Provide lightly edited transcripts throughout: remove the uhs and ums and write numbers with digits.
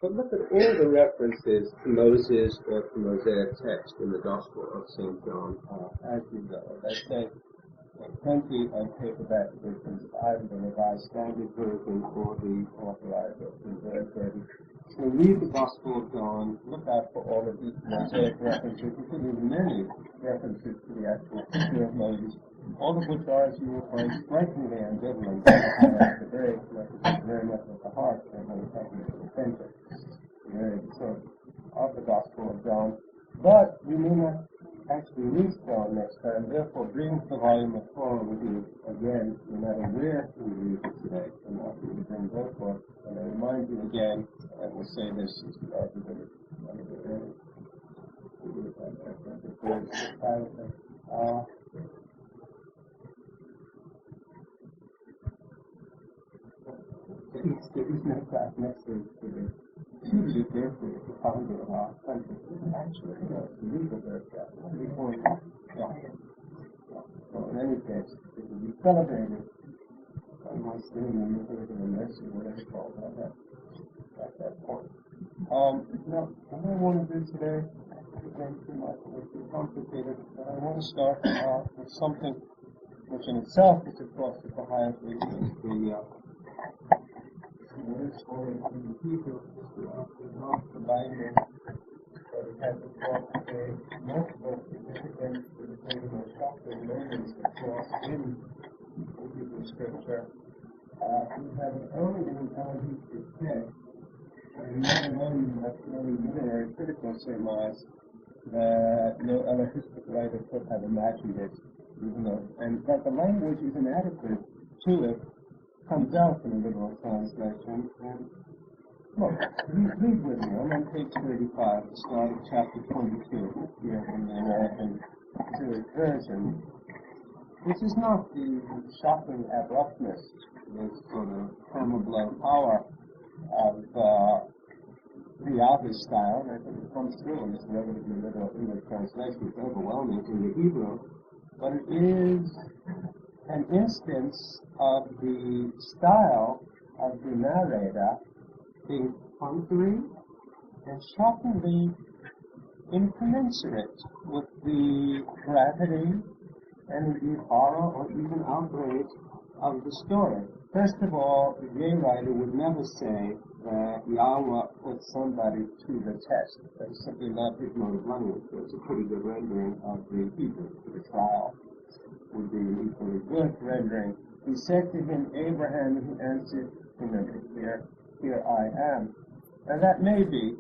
But look at all the references to Moses or to Mosaic text in the Gospel of St. John as you go. They say plenty of paperback editions, either the Revised Standard Version or the Authorized version. So read the Gospel of John, look out for all of these Mosaic references, including many references to the actual figure of Moses, all of which are, as you will find, strikingly ambivalent, very much at the heart of what is happening in the center, the very source of the Gospel of John. But we may not actually read John next time, therefore bring the volume of Torah with you again, no matter where we read it today. And after we bring both books, and I remind you again, I will say this is the argument of the early. There is no class next week today. Usually, therefore, the founder of our country is actually the legal workshop. So in any case, it will be celebrated by my student in the mercy, whatever it's called, at that point. Now, what I want to do today, again, too much, it would be complicated, but I want to start with something which in itself is, of course, at the highest level, the word story in the Hebrew is not the Bible, but it has, of course, multiple significant or shocking moments, of course, in the Hebrew Scripture. We have an early Elohim text, and not alone that's really literary critical surmise that no Elohistic writer could have imagined it, even though, and that the language is inadequate to it, comes out in a literal translation. And look, read with me. I'm on page 35, the start of chapter 22, here in the American Jewish version. This is not the shocking abruptness, this sort of hammer blow power of the Yahweh style, and I think it comes through in this relatively literal English translation. It's overwhelming in the Hebrew, but it is an instance of the style of the narrator being contrary and shockingly incommensurate with the gravity and indeed horror or even outrage of the story. First of all, the gay writer would never say that Yahweh put somebody to the test. That is simply not his mode of language. It's a pretty good rendering of the Hebrew. The trial would be an equally good rendering. He said to him, Abraham, and he answered, remember, here I am. And that may be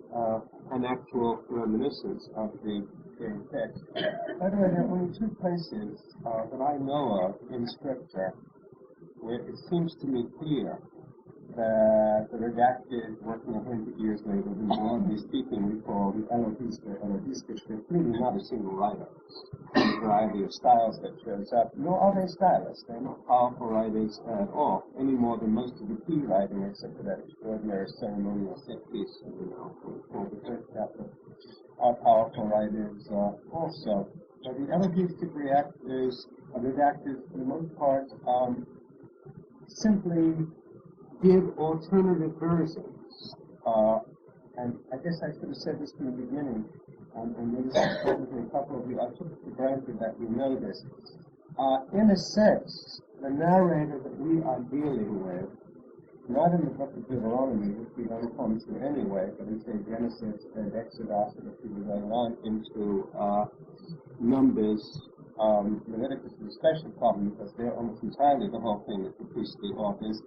an actual reminiscence of the same text. By the way, there are only two places that I know of in Scripture where it seems to me clear that the redacted working 100 years later, who broadly speaking we call the Elohistisch, including not a single writer. A variety of styles that shows up, nor are they stylists. They're not powerful writers at all, any more than most of the key writing, except for that extraordinary ceremonial set piece, called the third chapter, are powerful writers also. But the Elohistic redactors, for the most part, simply give alternative versions. And I guess I should have said this from the beginning, and maybe probably a couple of you, I took it for granted that you know this. In a sense, the narrator that we are dealing with, not in the book of Deuteronomy, which we don't come to anyway, but in, say, Genesis and Exodus, and if we were going on into Numbers, Leviticus is a special problem because they're almost entirely the whole thing is the priestly authors.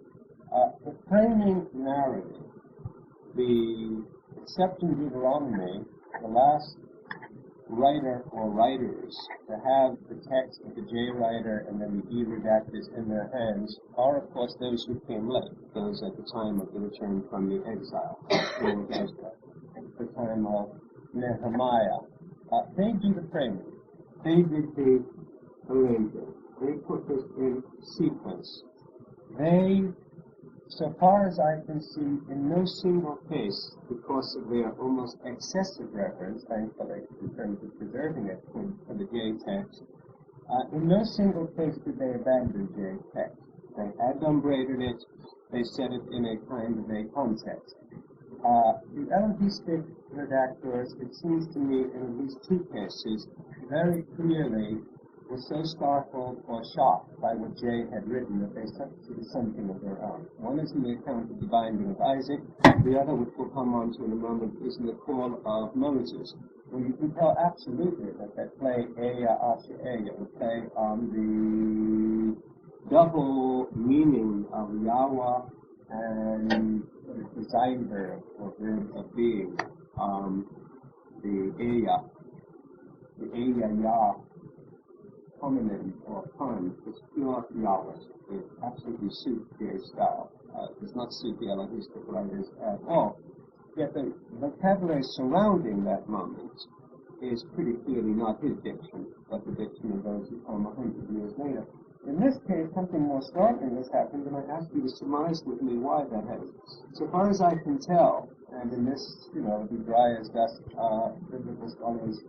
The framing narrative, except in Deuteronomy, the last writer or writers to have the text of the J writer and then the E redactors in their hands are, of course, those who came late, those at the time of the return from the exile, at the time of Nehemiah. They do the framing. They did the arranging. They put this in sequence. They, so far as I can see, in no single case, because of their almost excessive reverence, thankfully, in terms of preserving it for the J text, in no single case did they abandon J text. They adumbrated it, they set it in a kind of a context. The Elohistic redactors, it seems to me, in at least two cases, very clearly were so startled or shocked by what Jay had written that they substituted something of their own. One is in the account of the binding of Isaac, the other, which we'll come on to in a moment, is in the call of Moses. And you can tell absolutely that that play, Eya Asher Eya, would play on the double meaning of Yahweh and the design verb or verb of being, the Eya Yah homonym or pun is pure Yahweh. It absolutely suits their style. It does not suit the Elohistic writers at all. Yet the vocabulary surrounding that moment is pretty clearly not his diction, but the diction of those who come 100 years later. In this case, something more startling has happened, and I ask you to surmise with me why that has. So far as I can tell, and in this, the dry as dust biblical scholars,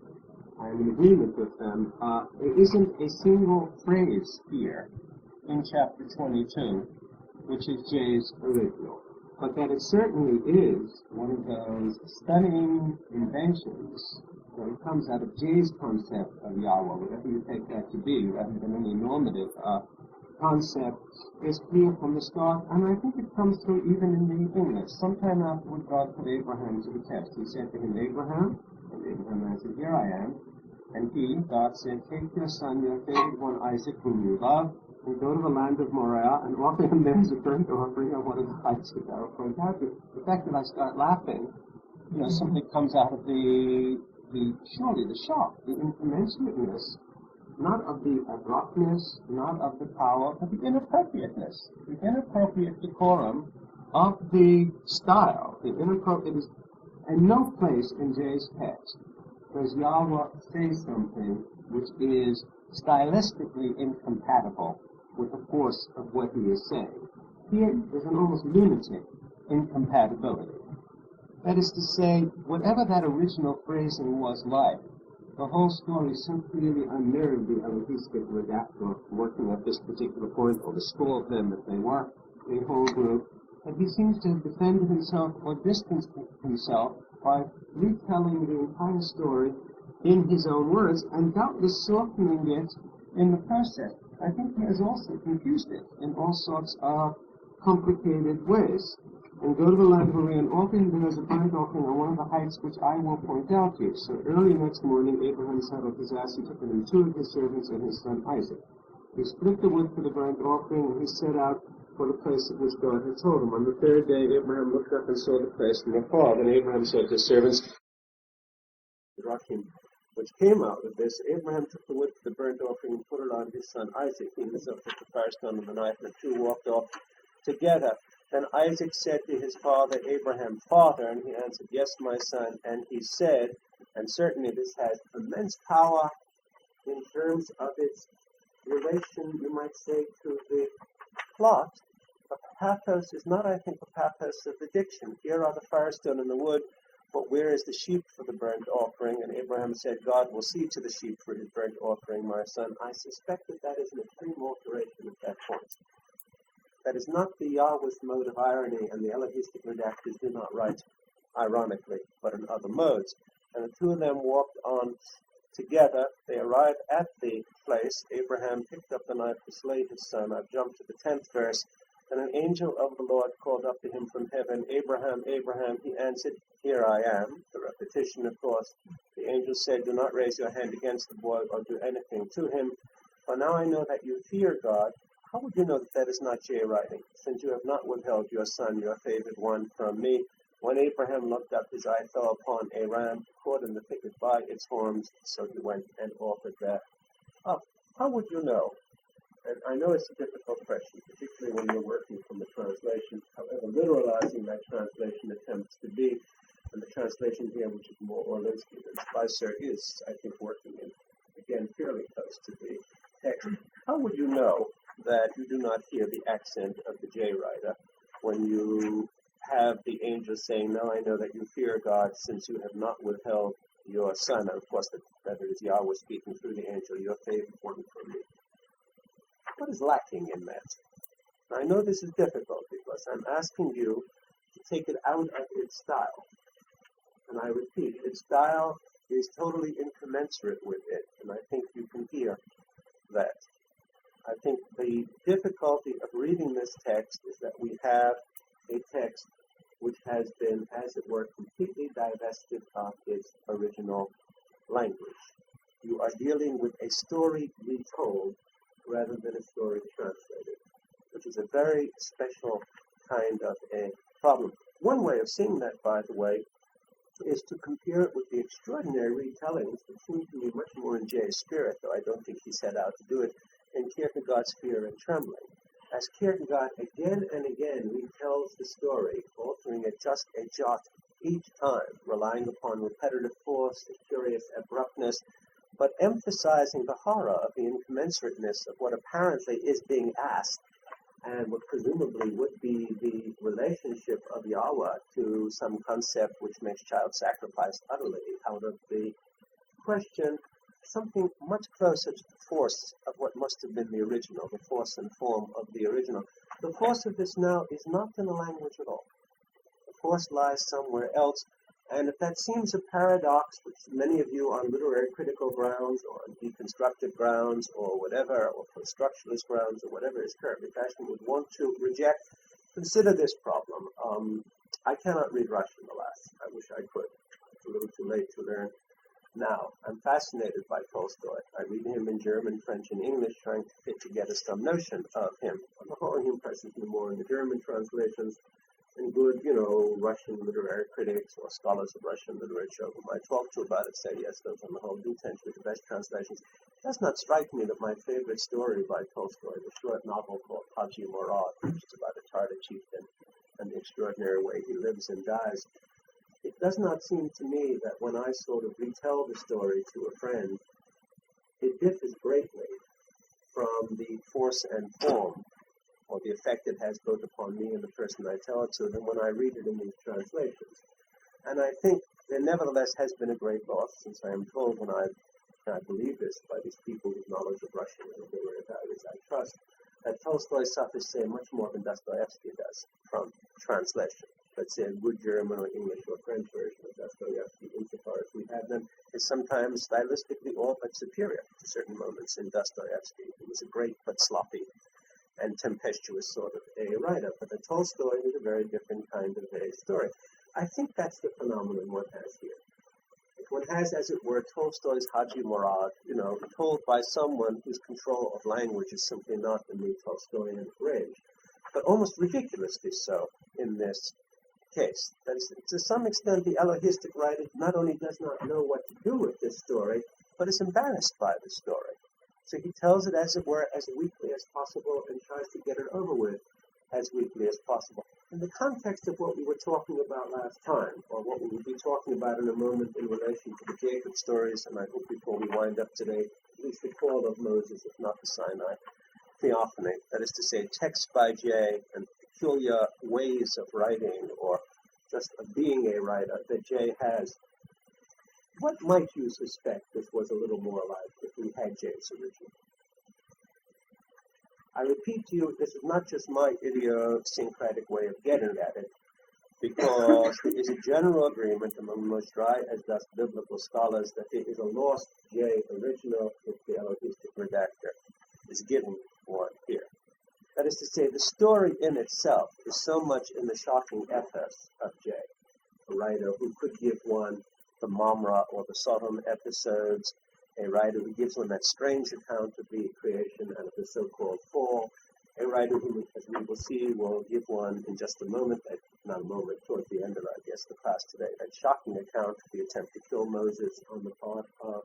I'm in agreement with them, there isn't a single phrase here in chapter 22, which is Jay's original. But that it certainly is one of those stunning inventions when it comes out of Jay's concept of Yahweh, whatever you take that to be, rather than any normative concept, is clear from the start, and I think it comes through even in the English. Sometime afterward, God put Abraham to the test. He said to him, Abraham, and Abraham answered, here I am. And he, God, said, take your son, your favored one, Isaac, whom you love, and go to the land of Moriah and offer him there as a burnt offering of one of the heights that I will point out. The fact that I start laughing, simply comes out of surely the shock, the incommensuраteness, not of the abruptness, not of the power, but the inappropriateness, the inappropriate decorum of the style, the inappropriate, and no place in Jay's text does Yahweh say something which is stylistically incompatible with the force of what he is saying. Here is an almost lunatic incompatibility. That is to say, whatever that original phrasing was like, the whole story so clearly unnerved the Elohistic redactor working at this particular point, or the school of them that they were, the whole group, that he seems to have defended himself or distanced himself by retelling the entire story in his own words, and doubtless softening it in the process. I think he has also confused it in all sorts of complicated ways. And go to the land of Moriah and offer him there as a burnt offering on one of the heights which I will point out to you. So early next morning, Abraham saddled his ass and took with him 2 of his servants and his son Isaac. He split the wood for the burnt offering, and he set out for the place of which God had told him. On the 3rd day, Abraham looked up and saw the place from afar. Then Abraham said to his servants, which came out of this, Abraham took the wood for the burnt offering and put it on his son Isaac. He himself took the firestone and the knife, and the two walked off together. Then Isaac said to his father Abraham, Father, and he answered, Yes, my son. And he said, and certainly this has immense power in terms of its relation, you might say, to the plot. The pathos is not, I think, the pathos of the diction. Here are the firestone and the wood, but where is the sheep for the burnt offering? And Abraham said, God will see to the sheep for his burnt offering, my son. I suspect that is an extreme alteration at that point. That is not the Yahweh's mode of irony, and the Elohistic redactors do not write ironically, but in other modes. And the two of them walked on together. They arrived at the place. Abraham picked up the knife to slay his son. I've jumped to the 10th verse. And an angel of the Lord called up to him from heaven, Abraham, Abraham. He answered, Here I am. The repetition, of course. The angel said, Do not raise your hand against the boy or do anything to him. For now I know that you fear God. How would you know that is not Jay writing, since you have not withheld your son, your favored one, from me? When Abraham looked up, his eye fell upon a ram caught in the thicket by its horns, so he went and offered that up. How would you know? And I know it's a difficult question, particularly when you're working from a translation, however literalizing that translation attempts to be, and the translation here, which is more Orlinsky than Spicer, is, I think, working in, again, fairly close to the text. How would you know that you do not hear the accent of the J writer when you have the angel saying, Now I know that you fear God, since you have not withheld your son? And of course, that it is Yahweh speaking through the angel, your favored one from me. What is lacking in that? I know this is difficult because I'm asking you to take it out of its style. And I repeat, its style is totally incommensurate with it, and I think you can hear that. I think the difficulty of reading this text is that we have a text which has been, as it were, completely divested of its original language. You are dealing with a story retold rather than a story translated, which is a very special kind of a problem. One way of seeing that, by the way, is to compare it with the extraordinary retellings that seem to me much more in Jay's spirit, though I don't think he set out to do it, in Kierkegaard's Fear and Trembling. As Kierkegaard again and again retells the story, altering it just a jot each time, relying upon repetitive force, a curious abruptness, but emphasizing the horror of the incommensurateness of what apparently is being asked, and what presumably would be the relationship of Yahweh to some concept which makes child sacrifice utterly out of the question, something much closer to the force of what must have been the original, the force and form of the original. The force of this now is not in the language at all. The force lies somewhere else, and if that seems a paradox, which many of you on literary critical grounds or on deconstructive grounds or whatever, or post-structuralist grounds or whatever is currently fashioned would want to reject, consider this problem. I cannot read Russian, alas. I wish I could. It's a little too late to learn now. I'm fascinated by Tolstoy. I read him in German, French, and English, trying to fit together some notion of him. On the whole, he impresses me more in the German translations, and good, Russian literary critics or scholars of Russian literature whom I talk to about it say, yes, those on the whole do tend to be the best translations. It does not strike me that my favorite story by Tolstoy, the short novel called Haji Murad, which is about a Tartar chieftain and the extraordinary way he lives and dies, it does not seem to me that when I sort of retell the story to a friend, it differs greatly from the force and form, or the effect it has both upon me and the person I tell it to, than when I read it in these translations. And I think there nevertheless has been a great loss, since I am told, and I believe this by these people whose knowledge of Russian and literary values I trust, that Tolstoy suffers, say, much more than Dostoevsky does from translation. Let's say a good German or English or French version of Dostoevsky, insofar as we have them, is sometimes stylistically all but superior to certain moments in Dostoevsky. He was a great but sloppy and tempestuous sort of a writer, but the Tolstoy is a very different kind of a story. I think that's the phenomenon one has here. One has, as it were, Tolstoy's Haji Murad, told by someone whose control of language is simply not the new Tolstoyan range, but almost ridiculously so in this case. That is, to some extent, the Elohistic writer not only does not know what to do with this story, but is embarrassed by the story. So he tells it, as it were, as weakly as possible and tries to get it over with as weakly as possible. In the context of what we were talking about last time, or what we will be talking about in a moment in relation to the Jacob stories, and I hope before we wind up today, at least the call of Moses, if not the Sinai theophany, that is to say, texts by Jay and peculiar ways of writing, or just of being a writer that Jay has. What might you suspect this was a little more like if we had Jay's original? I repeat to you, this is not just my idiosyncratic way of getting at it, because there is a general agreement among the most dry as dust biblical scholars that there is a lost Jay original if the Elohistic redactor is given one here. That is to say, the story in itself is so much in the shocking ethos of Jay, a writer who could give one the Mamre or the Sodom episodes, a writer who gives one that strange account of the creation and of the so-called fall, a writer who, as we will see, will give one in just a moment, not a moment, towards the end of, I guess, the class today, that shocking account of the attempt to kill Moses on the part of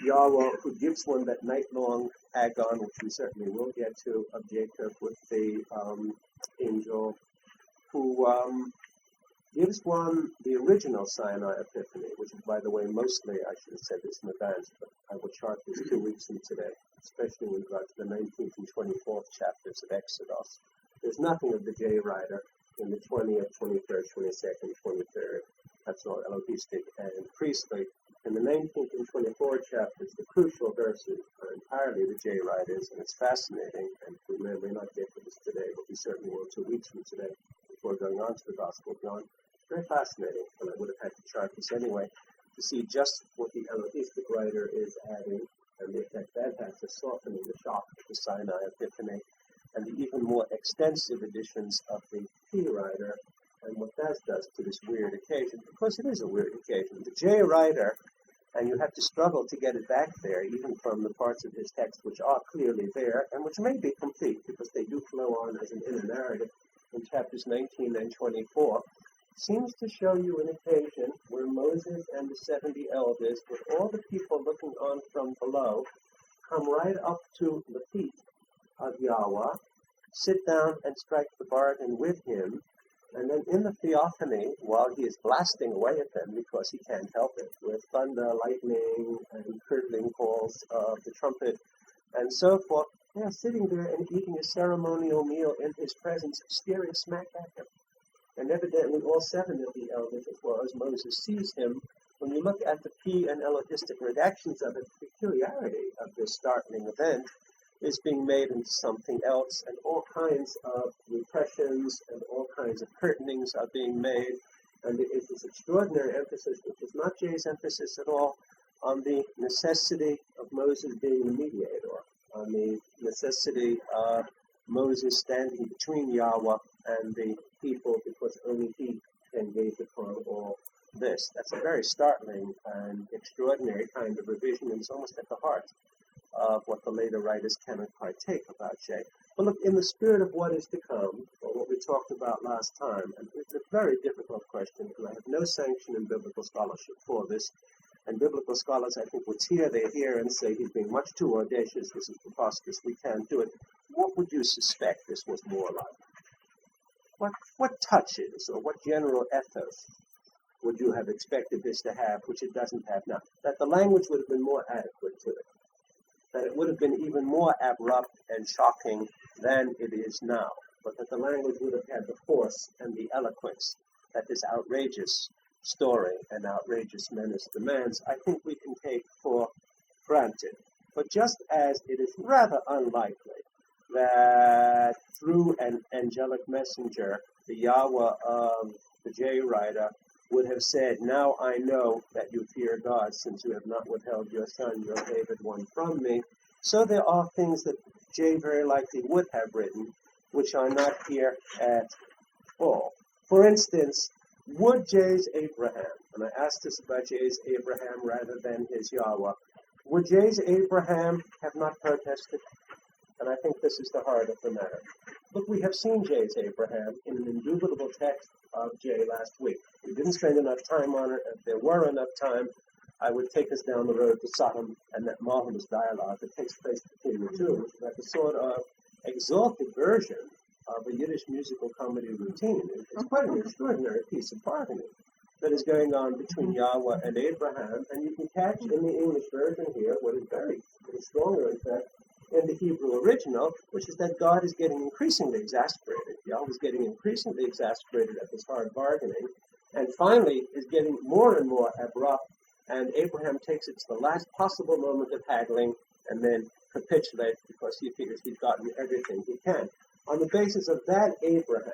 Yahweh, who gives one that night-long agon, which we certainly will get to, of Jacob with the angel, who gives one the original Sinai Epiphany, which is, by the way, mostly, I should have said this in advance, but I will chart this 2 weeks from today, especially with regard to the 19th and 24th chapters of Exodus. There's nothing of the J writer in the 20th, 21st, 22nd, 23rd. That's all Elohistic and priestly. In the 19th and 24th chapters, the crucial verses are entirely the J writers, and it's fascinating, and we may not get to the today, but we certainly will 2 weeks from today before going on to the Gospel of John. It's very fascinating, and I would have had to chart this anyway, to see just what the Elohistic writer is adding and the effect that has to softening the shock of the Sinai Epiphany, and the even more extensive editions of the P writer, and what that does to this weird occasion, because it is a weird occasion. The J writer, and you have to struggle to get it back there, even from the parts of his text which are clearly there, and which may be complete, because they do flow on as an inner narrative in chapters 19 and 24, seems to show you an occasion where Moses and the 70 elders, with all the people looking on from below, come right up to the feet of Yahweh, sit down and strike the bargain with him, and then in the theophany, while he is blasting away at them, because he can't help it, with thunder, lightning, and curdling calls of the trumpet, and so forth, they are sitting there and eating a ceremonial meal in his presence, staring smack at him. And evidently all 7 of the elders, as well as Moses, sees him. When you look at the P and Elohistic redactions of it, the peculiarity of this startling event is being made into something else, and all kinds of repressions and all kinds of curtainings are being made, and it is this extraordinary emphasis, which is not Jay's emphasis at all, on the necessity of Moses being the mediator, on the necessity of Moses standing between Yahweh and the people, because only he can gauge upon all this. That's a very startling and extraordinary kind of revision, and it's almost at the heart of what the later writers cannot partake about Jay. But look, in the spirit of what is to come, or what we talked about last time, and it's a very difficult question, and I have no sanction in biblical scholarship for this, and biblical scholars, I think, would hear, they hear and say he's being much too audacious, this is preposterous, we can't do it. What would you suspect this was more like? What touches or what general ethos would you have expected this to have, which it doesn't have now? That the language would have been more adequate to it. That it would have been even more abrupt and shocking than it is now. But that the language would have had the force and the eloquence that this outrageous story and outrageous menace demands, I think we can take for granted. But just as it is rather unlikely that through an angelic messenger, the Yahweh of the J writer would have said, "Now I know that you fear God, since you have not withheld your son, your favored one, from me." So there are things that J very likely would have written, which are not here at all. For instance, would J's Abraham, and I asked this about J's Abraham rather than his Yahweh, would J's Abraham have not protested? And I think this is the heart of the matter. Look, we have seen J's Abraham in an indubitable text of J last week. We didn't spend enough time on it. If there were enough time, I would take us down the road to Sodom and that marvelous dialogue that takes place between the two, which is like a sort of exalted version of a Yiddish musical comedy routine. It's quite an extraordinary piece of bargaining that is going on between Yahweh and Abraham, and you can catch in the English version here what is very stronger, in fact, in the Hebrew original, which is that God is getting increasingly exasperated. Yahweh is getting increasingly exasperated at this hard bargaining, and finally is getting more and more abrupt, and Abraham takes it to the last possible moment of haggling, and then capitulates because he figures he's gotten everything he can. On the basis of that Abraham,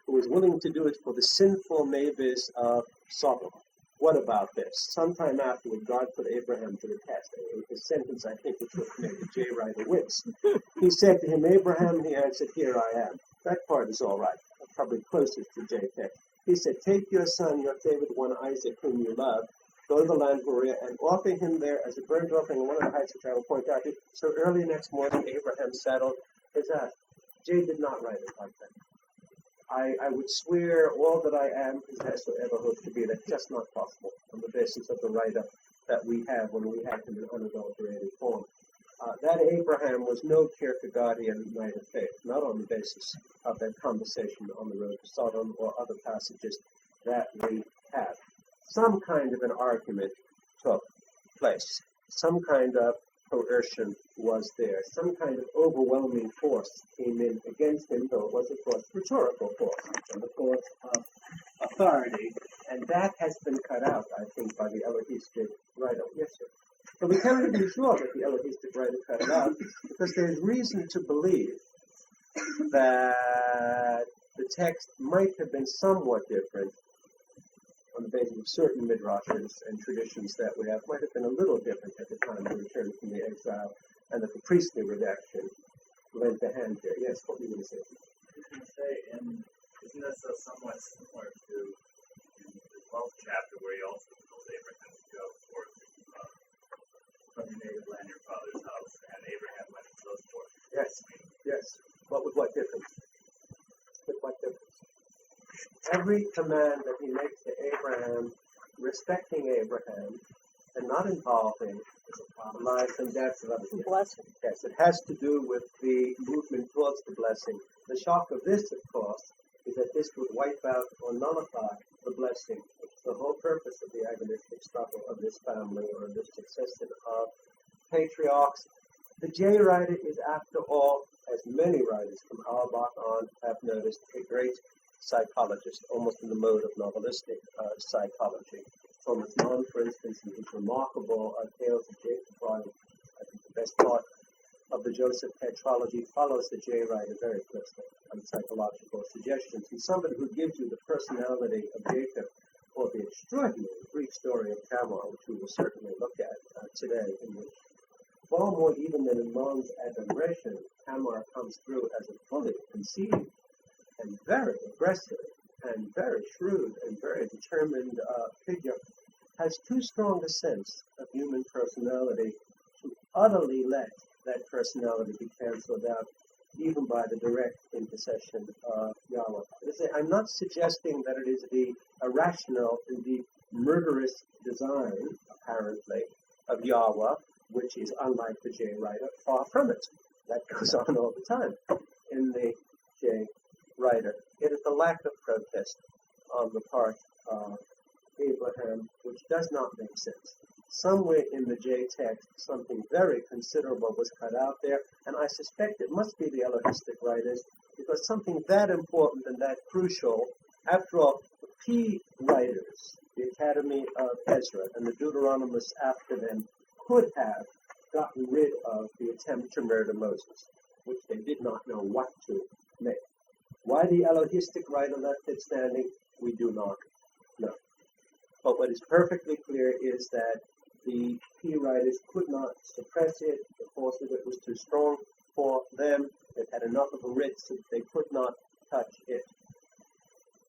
who is willing to do it for the sinful neighbors of Sodom. What about this? Sometime afterward, God put Abraham to the test. A sentence, I think, which would make the J writer wince. He said to him, "Abraham," he answered, "Here I am." That part is all right, probably closest to J text. He said, "Take your son, your favored one, Isaac, whom you love, go to the land Moriah, and offer him there as a burnt offering on one of the heights which I will point out to you." So early next morning, Abraham saddled his ass. J did not write it like that. I would swear all that I am possessed or ever hope to be. That's just not possible on the basis of the writer that we have when we have him in unadulterated form. That Abraham was no Kierkegaardian knight of faith, not on the basis of that conversation on the road to Sodom or other passages that we have. Some kind of an argument took place. Some kind of coercion was there. Some kind of overwhelming force came in against him, though it was, of course, rhetorical force, and the force of authority. And that has been cut out, I think, by the Elohistic writer. Yes, sir. But we cannot be sure that the Elohistic writer cut it out, because there is reason to believe that the text might have been somewhat different on the basis of certain midrashes and traditions that we have, might have been a little different at the time we returned from the exile, and that the priestly redaction lent a hand here. Yes, what were you going to say? I was going to say, isn't this somewhat similar to in the 12th chapter where he also told Abraham to go forth from your native land, your father's house, and Abraham went and so forth? Yes, yes. What difference? With what difference? Every command that he makes to Abraham, respecting Abraham, and not involving the lives and deaths of others. Blessing. Yes, it has to do with the movement towards the blessing. The shock of this, of course, is that this would wipe out or nullify the blessing, which is the whole purpose of the agonistic struggle of this family or of this succession of patriarchs. The J writer is, after all, as many writers from Auerbach on have noticed, a great psychologist, almost in the mode of novelistic psychology. Thomas Mann, for instance, in his remarkable Tales of Jacob volume, I think the best part of the Joseph tetralogy, follows the J writer very closely on psychological suggestions. He's somebody who gives you the personality of Jacob, or the extraordinary Greek story of Tamar, which we will certainly look at today, in which far more even than in Mann's admiration, Tamar comes through as a fully conceived and very aggressive and very shrewd and very determined figure, has too strong a sense of human personality to utterly let that personality be cancelled out, even by the direct intercession of Yahweh. I'm not suggesting that it is the irrational, indeed murderous design, apparently, of Yahweh, which is unlike the J writer. Far from it. That goes on all the time in the J writer. It is the lack of protest on the part of Abraham, which does not make sense. Somewhere in the J text, something very considerable was cut out there, and I suspect it must be the Elohistic writers, because something that important and that crucial, after all, the P writers, the Academy of Ezra and the Deuteronomists after them, could have gotten rid of the attempt to murder Moses, which they did not know what to make. Why the Elohistic writer left it standing, we do not know. But what is perfectly clear is that the P writers could not suppress it. The force of it was too strong for them. They had enough of a writ so that they could not touch it.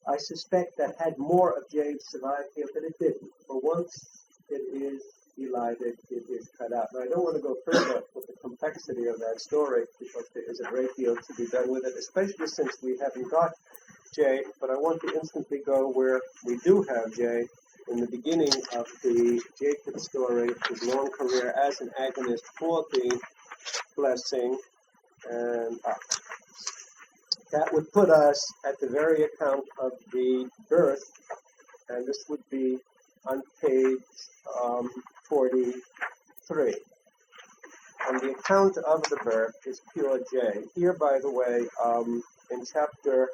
I suspect that had more of J survived here, but it didn't. For once it is elided, it is cut out. Now, I don't want to go further with the complexity of that story, because there is a great deal to be done with it, especially since we haven't got J, but I want to instantly go where we do have J, in the beginning of the Jacob story, his long career as an agonist for the blessing, and that would put us at the very account of the birth, and this would be on page 43. And the account of the birth is pure J. Here, by the way, in chapter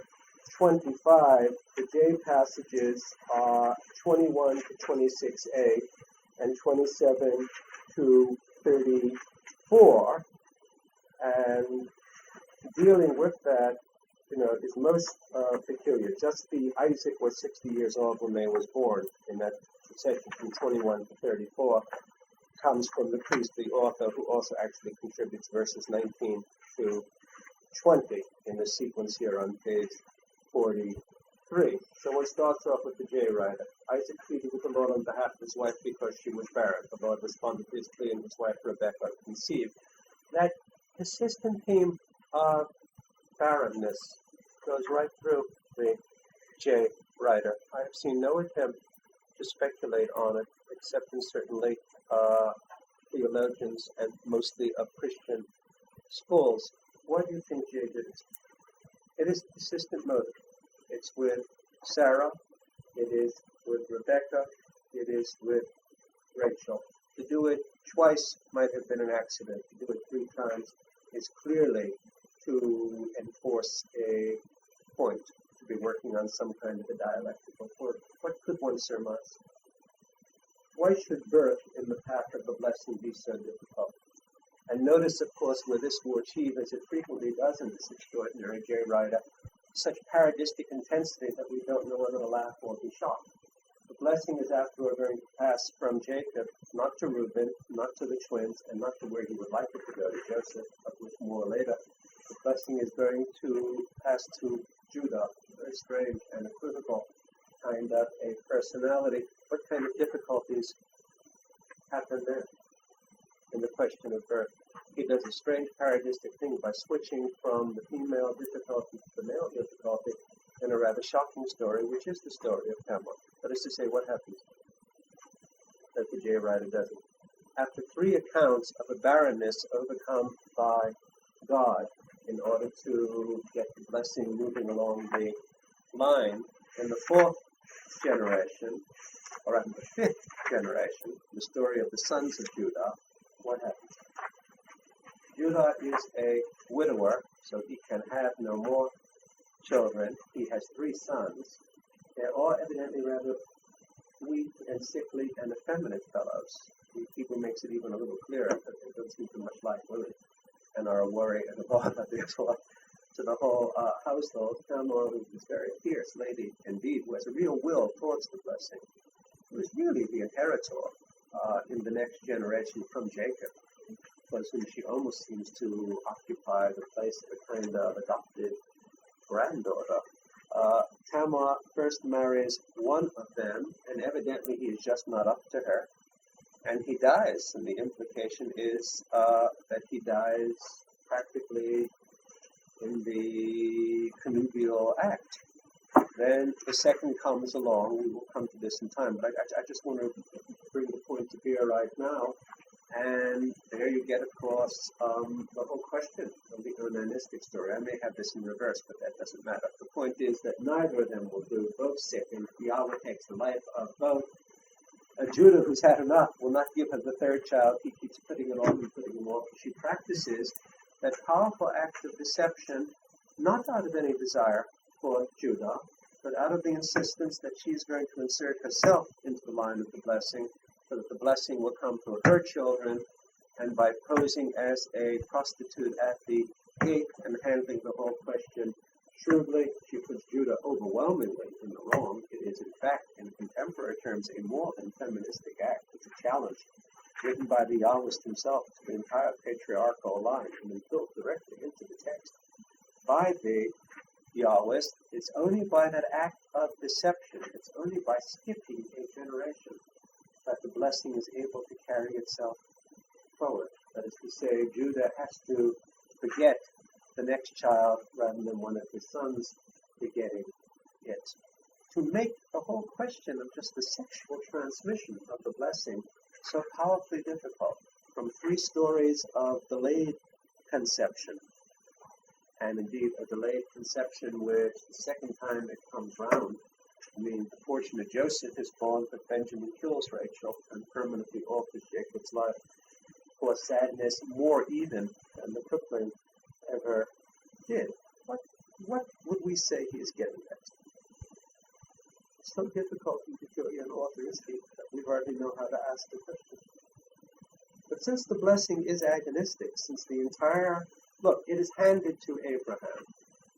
25, the J passages are 21 to 26a and 27 to 34, and dealing with that, is most peculiar. Just the Isaac was 60 years old when they was born, in that section from 21 to 34, comes from the priest, the author, who also actually contributes verses 19 to 20 in the sequence here on page 43. So one starts off with the J writer. Isaac pleaded with the Lord on behalf of his wife because she was barren. The Lord responded to his plea, and his wife Rebekah conceived. That persistent theme of barrenness goes right through the J writer. I have seen no attempt to speculate on it, except in certain late theologians and mostly of Christian schools. Why do you think J did it? It is persistent motive. It's with Sarah, it is with Rebekah, it is with Rachel. To do it twice might have been an accident. To do it 3 times is clearly to enforce a point, to be working on some kind of a dialectical point. What could one surmise? Why should birth in the path of the blessing be so difficult? And notice, of course, where this will achieve, as it frequently does in this extraordinary J. Writer, such parodistic intensity that we don't know whether to laugh or be shocked. The blessing is after all going to pass from Jacob, not to Reuben, not to the twins, and not to where he would like it to go, to Joseph, of which more later. The blessing is going to pass to Judah, very strange and equivocal kind of a personality. What kind of difficulties happen there in the question of birth? He does a strange parodistic thing by switching from the female difficulty to the male difficulty in a rather shocking story, which is the story of Tamar. That is to say, what happens that the J. Writer doesn't. After 3 accounts of a barrenness overcome by God in order to get the blessing moving along the line, in the 4th generation, or rather the 5th generation, the story of the sons of Judah, what happens? Judah is a widower, so he can have no more children. He has 3 sons. They're all evidently rather weak and sickly and effeminate fellows. The Hebrew makes it even a little clearer that they don't seem to much like women and are a worry and a bother, therefore, to the whole household. Tamar, who is a very fierce lady indeed, who has a real will towards the blessing, who is really the inheritor in the next generation from Jacob, because whom she almost seems to occupy the place of a kind of adopted granddaughter. Tamar first marries one of them, and evidently he is just not up to her, and he dies, and the implication is that he dies practically in the connubial act. Then the second comes along. We will come to this in time, but I just want to bring the point to bear right now. And there you get across the whole question of the onanistic story. I may have this in reverse, but that doesn't matter. The point is that neither of them will do. Both sick, and Yahweh takes the life of both. Judah, who's had enough, will not give her the 3rd child. He keeps putting it off and putting it off. She practices that powerful act of deception, not out of any desire for Judah, but out of the insistence that she is going to insert herself into the line of the blessing, so that the blessing will come to her children, and by posing as a prostitute at the gate and handling the whole question shrewdly, she puts Judah overwhelmingly in the wrong. It is, in fact, in contemporary terms, a more than feministic act. It's a challenge written by the Yahwist himself to the entire patriarchal line and then built directly into the text by the Yahwist. It's only by that act of deception, it's only by skipping a generation, that the blessing is able to carry itself forward. That is to say, Judah has to beget the next child rather than one of his sons begetting it. To make the whole question of just the sexual transmission of the blessing so powerfully difficult, from 3 stories of delayed conception, and indeed a delayed conception which the second time it comes round, I mean, the fortune of Joseph is born, but Benjamin kills Rachel and permanently alters Jacob's life. For sadness more even than the crippling ever did. What would we say he is getting at? It's so difficult and peculiar an author is he that we hardly know how to ask the question. But since the blessing is agonistic, since the entire, look, it is handed to Abraham,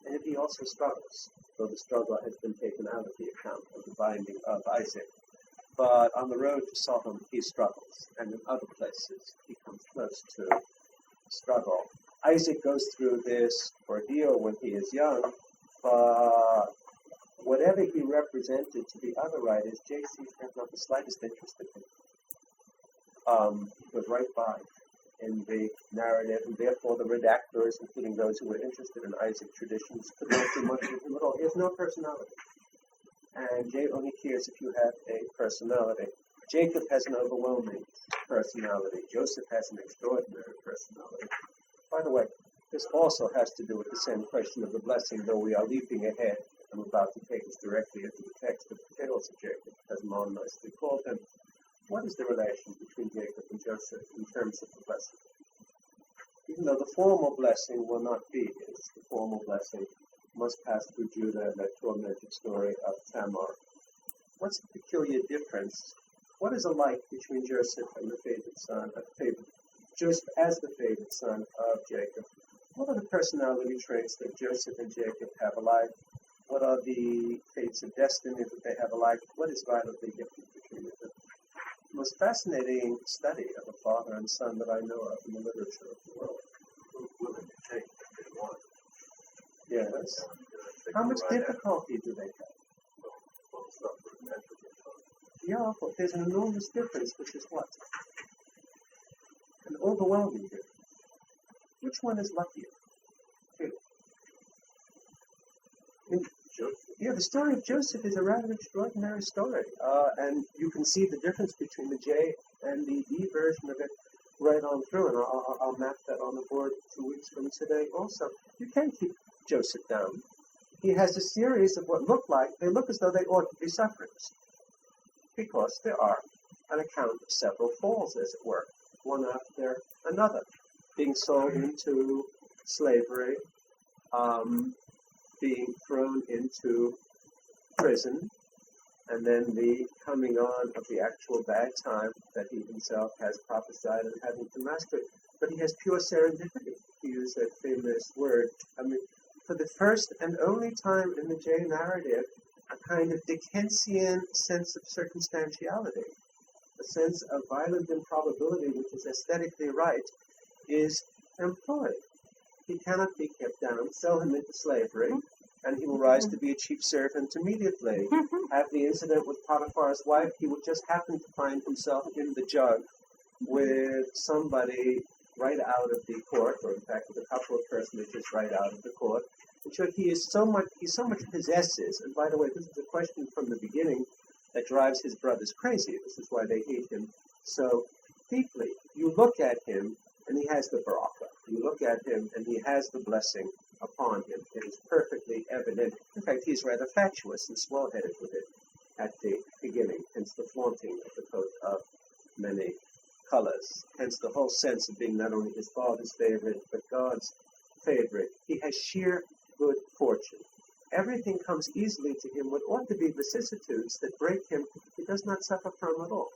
and he also struggles, though the struggle has been taken out of the account of the binding of Isaac. But on the road to Sodom, he struggles, and in other places he comes close to struggle. Isaac goes through this ordeal when he is young, but whatever he represented to the other writers, J.C. has not the slightest interest in him. He goes right by in the narrative, and therefore the redactors, including those who were interested in Isaac traditions, could not do much with him at all. He has no personality. And Jay only cares if you have a personality. Jacob has an overwhelming personality. Joseph has an extraordinary personality. By the way, this also has to do with the same question of the blessing, though we are leaping ahead. I'm about to take us directly into the text of the tales of Jacob, as Mon nicely called him. What is the relation between Jacob and Joseph in terms of the blessing? Even though the formal blessing will not be his, the formal blessing must pass through Judah and that tormented story of Tamar. What's the peculiar difference? What is alike between Joseph and the favored son, Joseph as the favored son of Jacob. What are the personality traits that Joseph and Jacob have alike? What are the fates of destiny that they have alike? What is vitally different between them? The most fascinating study of a father and son that I know of in the literature of the world. Who's willing to change if they want? Yes. They How go much right difficulty do they have? Well, suffer mentally. Yeah, but there's an enormous difference, which is what? An overwhelming difference. Which one is luckier? The story of Joseph is a rather extraordinary story, and you can see the difference between the J and the E version of it right on through, and I'll map that on the board 2 weeks from today also. You can't keep Joseph down. He has a series of what they look as though they ought to be sufferings, because there are an account of several falls, as it were, one after another, being sold into slavery, being thrown into prison, and then the coming on of the actual bad time that he himself has prophesied and having to master it. But he has pure serendipity, to use that famous word. I mean, for the first and only time in the J narrative, a kind of Dickensian sense of circumstantiality, a sense of violent improbability which is aesthetically right, is employed. He cannot be kept down. Sell him into slavery, and he will rise to be a chief servant immediately. Have the incident with Potiphar's wife, he will just happen to find himself in the jug with somebody right out of the court, or in fact with a couple of personages right out of the court. And so he so much possesses, and by the way, this is a question from the beginning that drives his brothers crazy. This is why they hate him so deeply. You look at him, and he has the baraka. You look at him, and he has the blessing upon him. It is perfectly evident. In fact, he's rather fatuous and swell-headed with it at the beginning, hence the flaunting of the coat of many colors, hence the whole sense of being not only his father's favorite, but God's favorite. He has sheer good fortune. Everything comes easily to him. What ought to be vicissitudes that break him, he does not suffer from at all.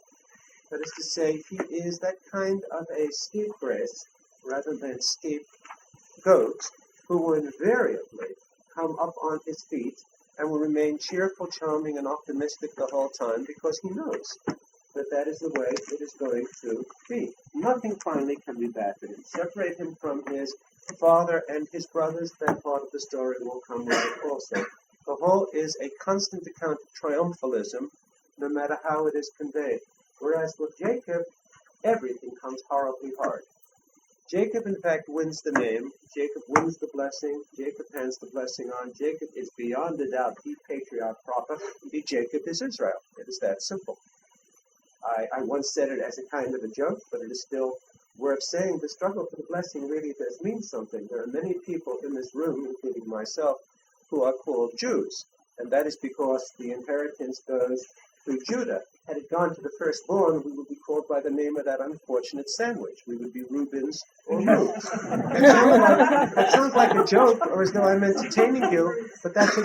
That is to say, he is that kind of a scapegrace rather than scapegoat who will invariably come up on his feet and will remain cheerful, charming, and optimistic the whole time because he knows that that is the way it is going to be. Nothing finally can be bad for him. Separate him from his father and his brothers, then part of the story will come right also. The whole is a constant account of triumphalism, no matter how it is conveyed. Whereas with Jacob, everything comes horribly hard. Jacob, in fact, wins the name. Jacob wins the blessing. Jacob hands the blessing on. Jacob is beyond a doubt the patriarch proper. Indeed, Jacob is Israel. It is that simple. I once said it as a kind of a joke, but it is still worth saying. The struggle for the blessing really does mean something. There are many people in this room, including myself, who are called Jews. And that is because the inheritance goes through Judah. Had it gone to the firstborn, we would be called by the name of that unfortunate sandwich. We would be Reubens or Rubes. That sounds like a joke, or as though I'm entertaining you, but that's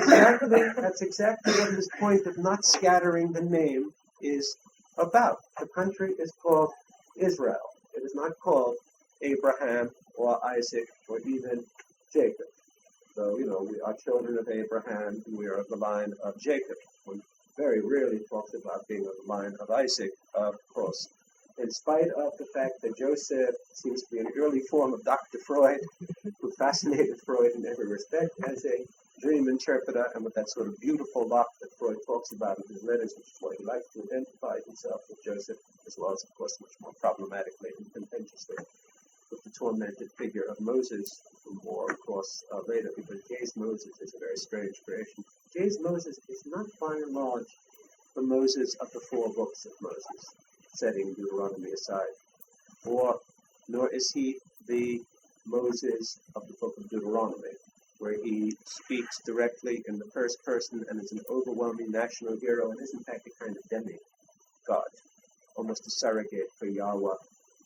exactly what this point of not scattering the name is about. The country is called Israel. It is not called Abraham or Isaac or even Jacob. So, we are children of Abraham, and we are of the line of Jacob. One very rarely talks about being of the line of Isaac, of course. In spite of the fact that Joseph seems to be an early form of Dr. Freud, who fascinated Freud in every respect as a dream interpreter, and with that sort of beautiful lock that Freud talks about in his letters, which is why he likes to identify himself with Joseph, as well as, of course, much more problematically and contentiously with the tormented figure of Moses, who more, of course, later, because Jay's Moses is a very strange creation. Jay's Moses is not, by and large, the Moses of the 4 books of Moses, setting Deuteronomy aside, nor is he the Moses of the book of Deuteronomy, where he speaks directly in the first person and is an overwhelming national hero and is in fact a kind of demigod, almost a surrogate for Yahweh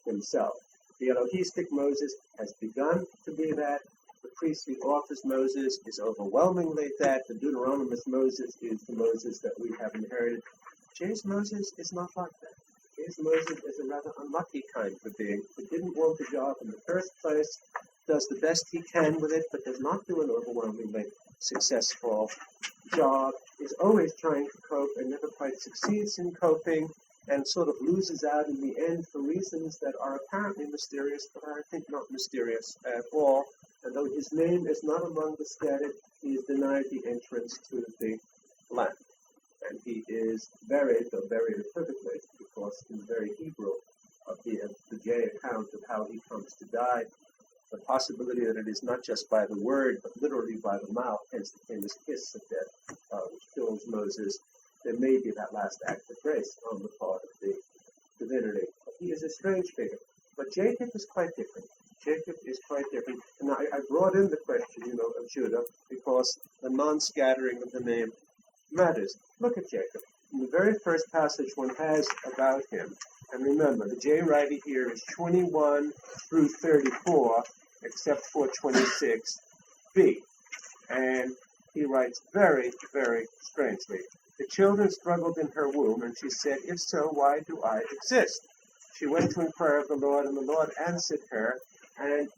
himself. The Elohistic Moses has begun to be that. The priestly author's Moses is overwhelmingly that. The Deuteronomist Moses is the Moses that we have inherited. Jay's Moses is not like that. is Moses is a rather unlucky kind of being who didn't want the job in the first place, does the best he can with it, but does not do an overwhelmingly successful job, is always trying to cope and never quite succeeds in coping, and sort of loses out in the end for reasons that are apparently mysterious, but I think not mysterious at all. And though his name is not among the scattered, he is denied the entrance to the land. And he is buried, though buried equivocally, because in the very Hebrew of the J account of how he comes to die, the possibility that it is not just by the word, but literally by the mouth, hence the famous kiss of death, which kills Moses, there may be that last act of grace on the part of the divinity. But he is a strange figure. But Jacob is quite different. Jacob is quite different. And I brought in the question, of Judah, because the non-scattering of the name matters. Look at Jacob. In the very first passage one has about him, and remember, the J writer here is 21 through 34, except for 26b. And he writes very, very strangely. The children struggled in her womb, and she said, if so, why do I exist? She went to inquire of the Lord, and the Lord answered her. And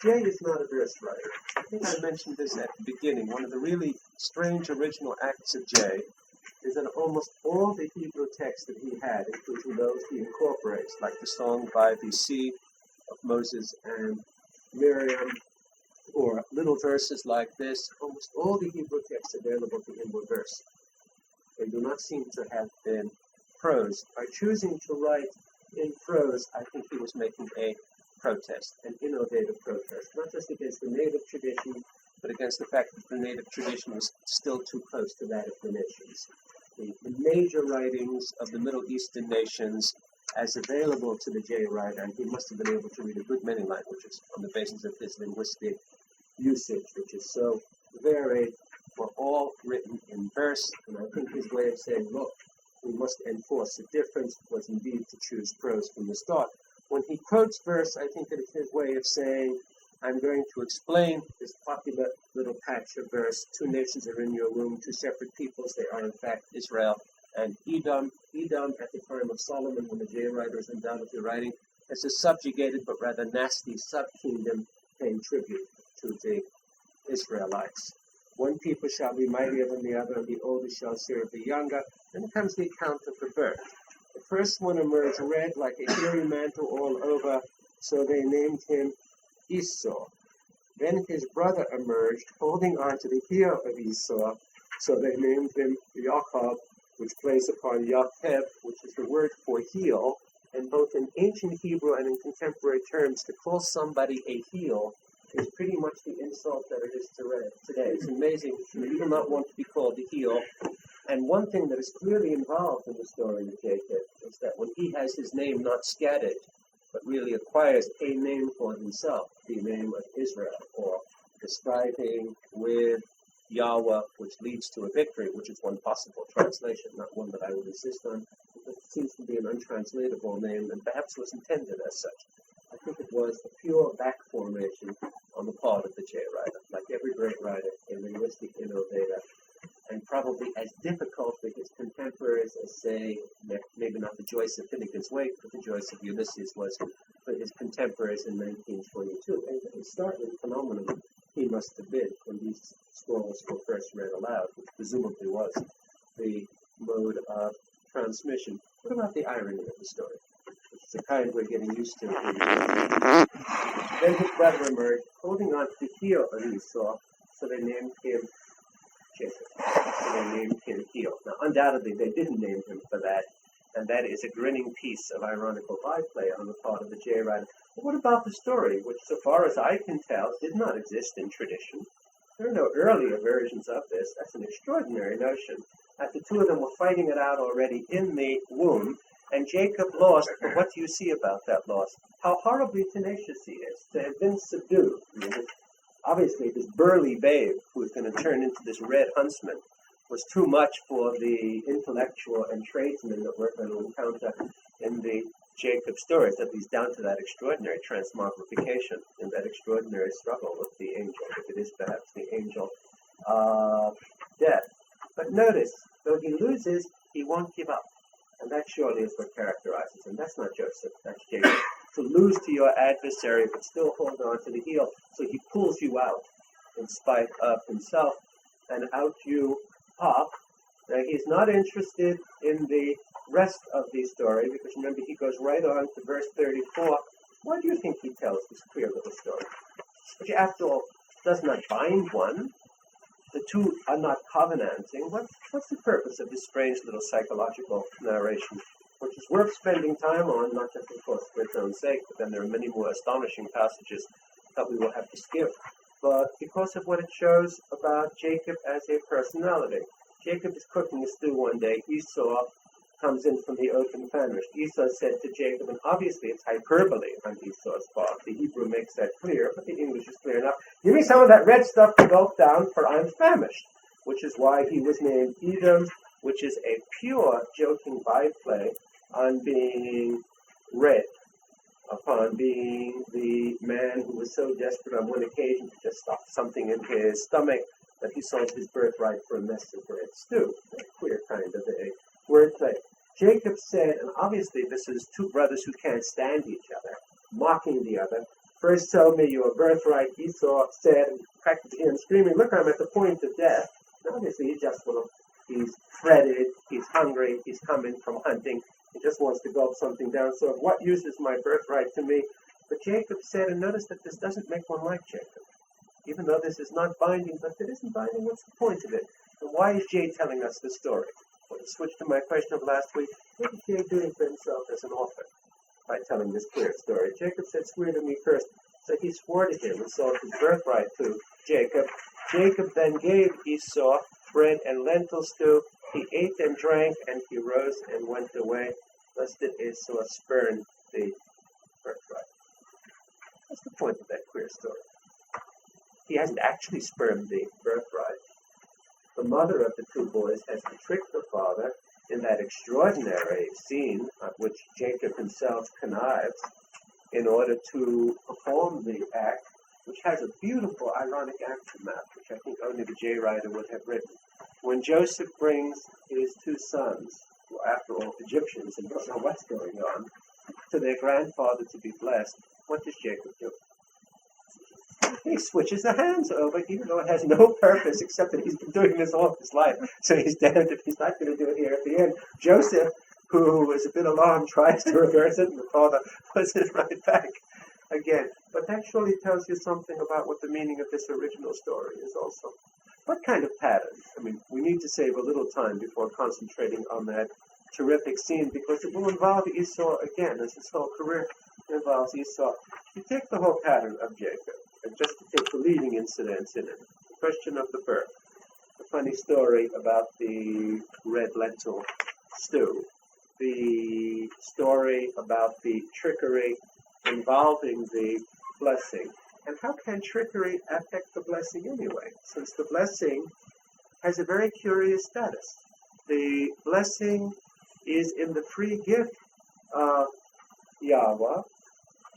J is not a verse writer. I think I mentioned this at the beginning. One of the really strange original acts of J is that almost all the Hebrew texts that he had, including those he incorporates, like the song by the sea of Moses and Miriam, or little verses like this, almost all the Hebrew texts available to him were verse. They do not seem to have been prose. By choosing to write in prose, I think he was making a protest, an innovative protest, not just against the native tradition, but against the fact that the native tradition was still too close to that of the nations. The major writings of the Middle Eastern nations, as available to the J writer, and he must have been able to read a good many languages on the basis of his linguistic usage, which is so varied, were all written in verse, and I think his way of saying, look, we must enforce the difference was indeed to choose prose from the start. When he quotes verse, I think that it's his way of saying, I'm going to explain this popular little patch of verse. Two nations are in your womb, two separate peoples. They are, in fact, Israel and Edom. Edom, at the time of Solomon, when the J writer is undoubtedly writing, as a subjugated but rather nasty sub-kingdom paying tribute to the Israelites. One people shall be mightier than the other, and the older shall serve the younger. Then comes the account of the birth. The first one emerged red like a hairy mantle all over, so they named him Esau. Then his brother emerged, holding on to the heel of Esau, so they named him Yaakov, which plays upon Yaakov, which is the word for heel, and both in ancient Hebrew and in contemporary terms, to call somebody a heel is pretty much the insult that it is today. It's amazing. You do not want to be called a heel. And one thing that is clearly involved in the story of Jacob is that when he has his name not scattered, but really acquires a name for himself, the name of Israel, or the striving with Yahweh, which leads to a victory, which is one possible translation, not one that I would insist on. It seems to be an untranslatable name, and perhaps was intended as such. I think it was a pure back formation on the part of the J writer, like every great writer, a linguistic innovator, and probably as difficult for his contemporaries as, say, maybe not the Joyce of Finnegan's Wake, but the Joyce of Ulysses was for his contemporaries in 1922. And a startling phenomenon he must have been when these scrolls were first read aloud, which presumably was the mode of transmission. What about the irony of the story? It's the kind we're getting used to. Then his brother emerged, holding on to the heel of Esau, so they named him Jacob. So they named him heel. Now, undoubtedly, they didn't name him for that, and that is a grinning piece of ironical byplay on the part of the J writer. But what about the story, which, so far as I can tell, did not exist in tradition? There are no earlier versions of this. That's an extraordinary notion. That the two of them were fighting it out already in the womb, and Jacob lost, but what do you see about that loss? How horribly tenacious he is to have been subdued. Obviously, this burly babe who is going to turn into this red huntsman was too much for the intellectual and tradesmen that we're going to encounter in the Jacob stories, at least down to that extraordinary transmogrification and that extraordinary struggle with the angel, if it is perhaps the angel of death. But notice, though he loses, he won't give up. And that surely is what characterizes him. That's not Joseph, that's Jacob. To lose to your adversary, but still hold on to the heel, so he pulls you out in spite of himself, and out you pop. Now, he's not interested in the rest of the story, because remember, he goes right on to verse 34. Why do you think he tells this queer little story? Which, after all, does not bind one. The two are not covenanting. What's the purpose of this strange little psychological narration, which is worth spending time on, not just, of course, for its own sake, but then there are many more astonishing passages that we will have to skip, but because of what it shows about Jacob as a personality. Jacob is cooking a stew one day. Esau comes in from the open famished. Esau said to Jacob, and obviously it's hyperbole on Esau's part. The Hebrew makes that clear, but the English is clear enough. Give me some of that red stuff to gulp down, for I'm famished. Which is why he was named Edom, which is a pure joking byplay on being red, upon being the man who was so desperate on one occasion to just stop something in his stomach that he sold his birthright for a mess of red stew. A queer kind of a wordplay. Jacob said, and obviously this is two brothers who can't stand each other, mocking the other. First sell me your birthright, Esau said, practically him screaming, look, I'm at the point of death. And obviously he's fretted, he's hungry, he's coming from hunting, he just wants to gulp something down. So what use is my birthright to me? But Jacob said, and notice that this doesn't make one like Jacob. Even though this is not binding, but if it isn't binding, what's the point of it? And why is Jay telling us this story? Well, to switch to my question of last week, what is Jay doing for himself as an author by telling this queer story? Jacob said, swear to me first. So he swore to him and sold his birthright to Jacob. Jacob then gave Esau bread and lentil stew. He ate and drank, and he rose and went away. Thus did Esau spurn the birthright. What's the point of that queer story? He hasn't actually spurned the birthright. The mother of the two boys has to trick the father in that extraordinary scene of which Jacob himself connives in order to perform the act, which has a beautiful ironic aftermath, which I think only the J writer would have written. When Joseph brings his two sons, who are after all Egyptians and don't know what's going on, to their grandfather to be blessed, what does Jacob do? He switches the hands over, even though it has no purpose except that he's been doing this all his life. So he's damned if he's not going to do it here at the end. Joseph, who is a bit alarmed, tries to reverse it, and the father puts it right back again. But that surely tells you something about what the meaning of this original story is also. What kind of pattern? I mean, we need to save a little time before concentrating on that terrific scene, because it will involve Esau again, as his whole career involves Esau. You take the whole pattern of Jacob, and just to take the leading incidents in it. The question of the birth, the funny story about the red lentil stew, the story about the trickery involving the blessing. And how can trickery affect the blessing anyway, since the blessing has a very curious status? The blessing is in the free gift of Yahweh,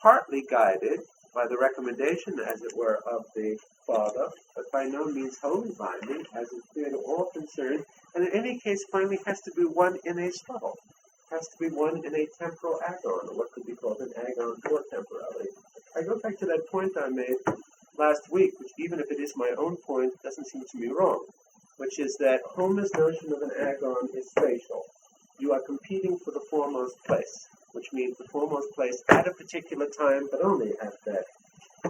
partly guided by the recommendation, as it were, of the Father, but by no means wholly binding, as is clear to all concerned, and in any case finally has to be one in a subtle, has to be one in a temporal agon, or what could be called an agon for temporality. I go back to that point I made last week, which even if it is my own point, doesn't seem to me wrong, which is that Homer's notion of an agon is spatial. You are competing for the foremost place, which means the foremost place at a particular time, but only at that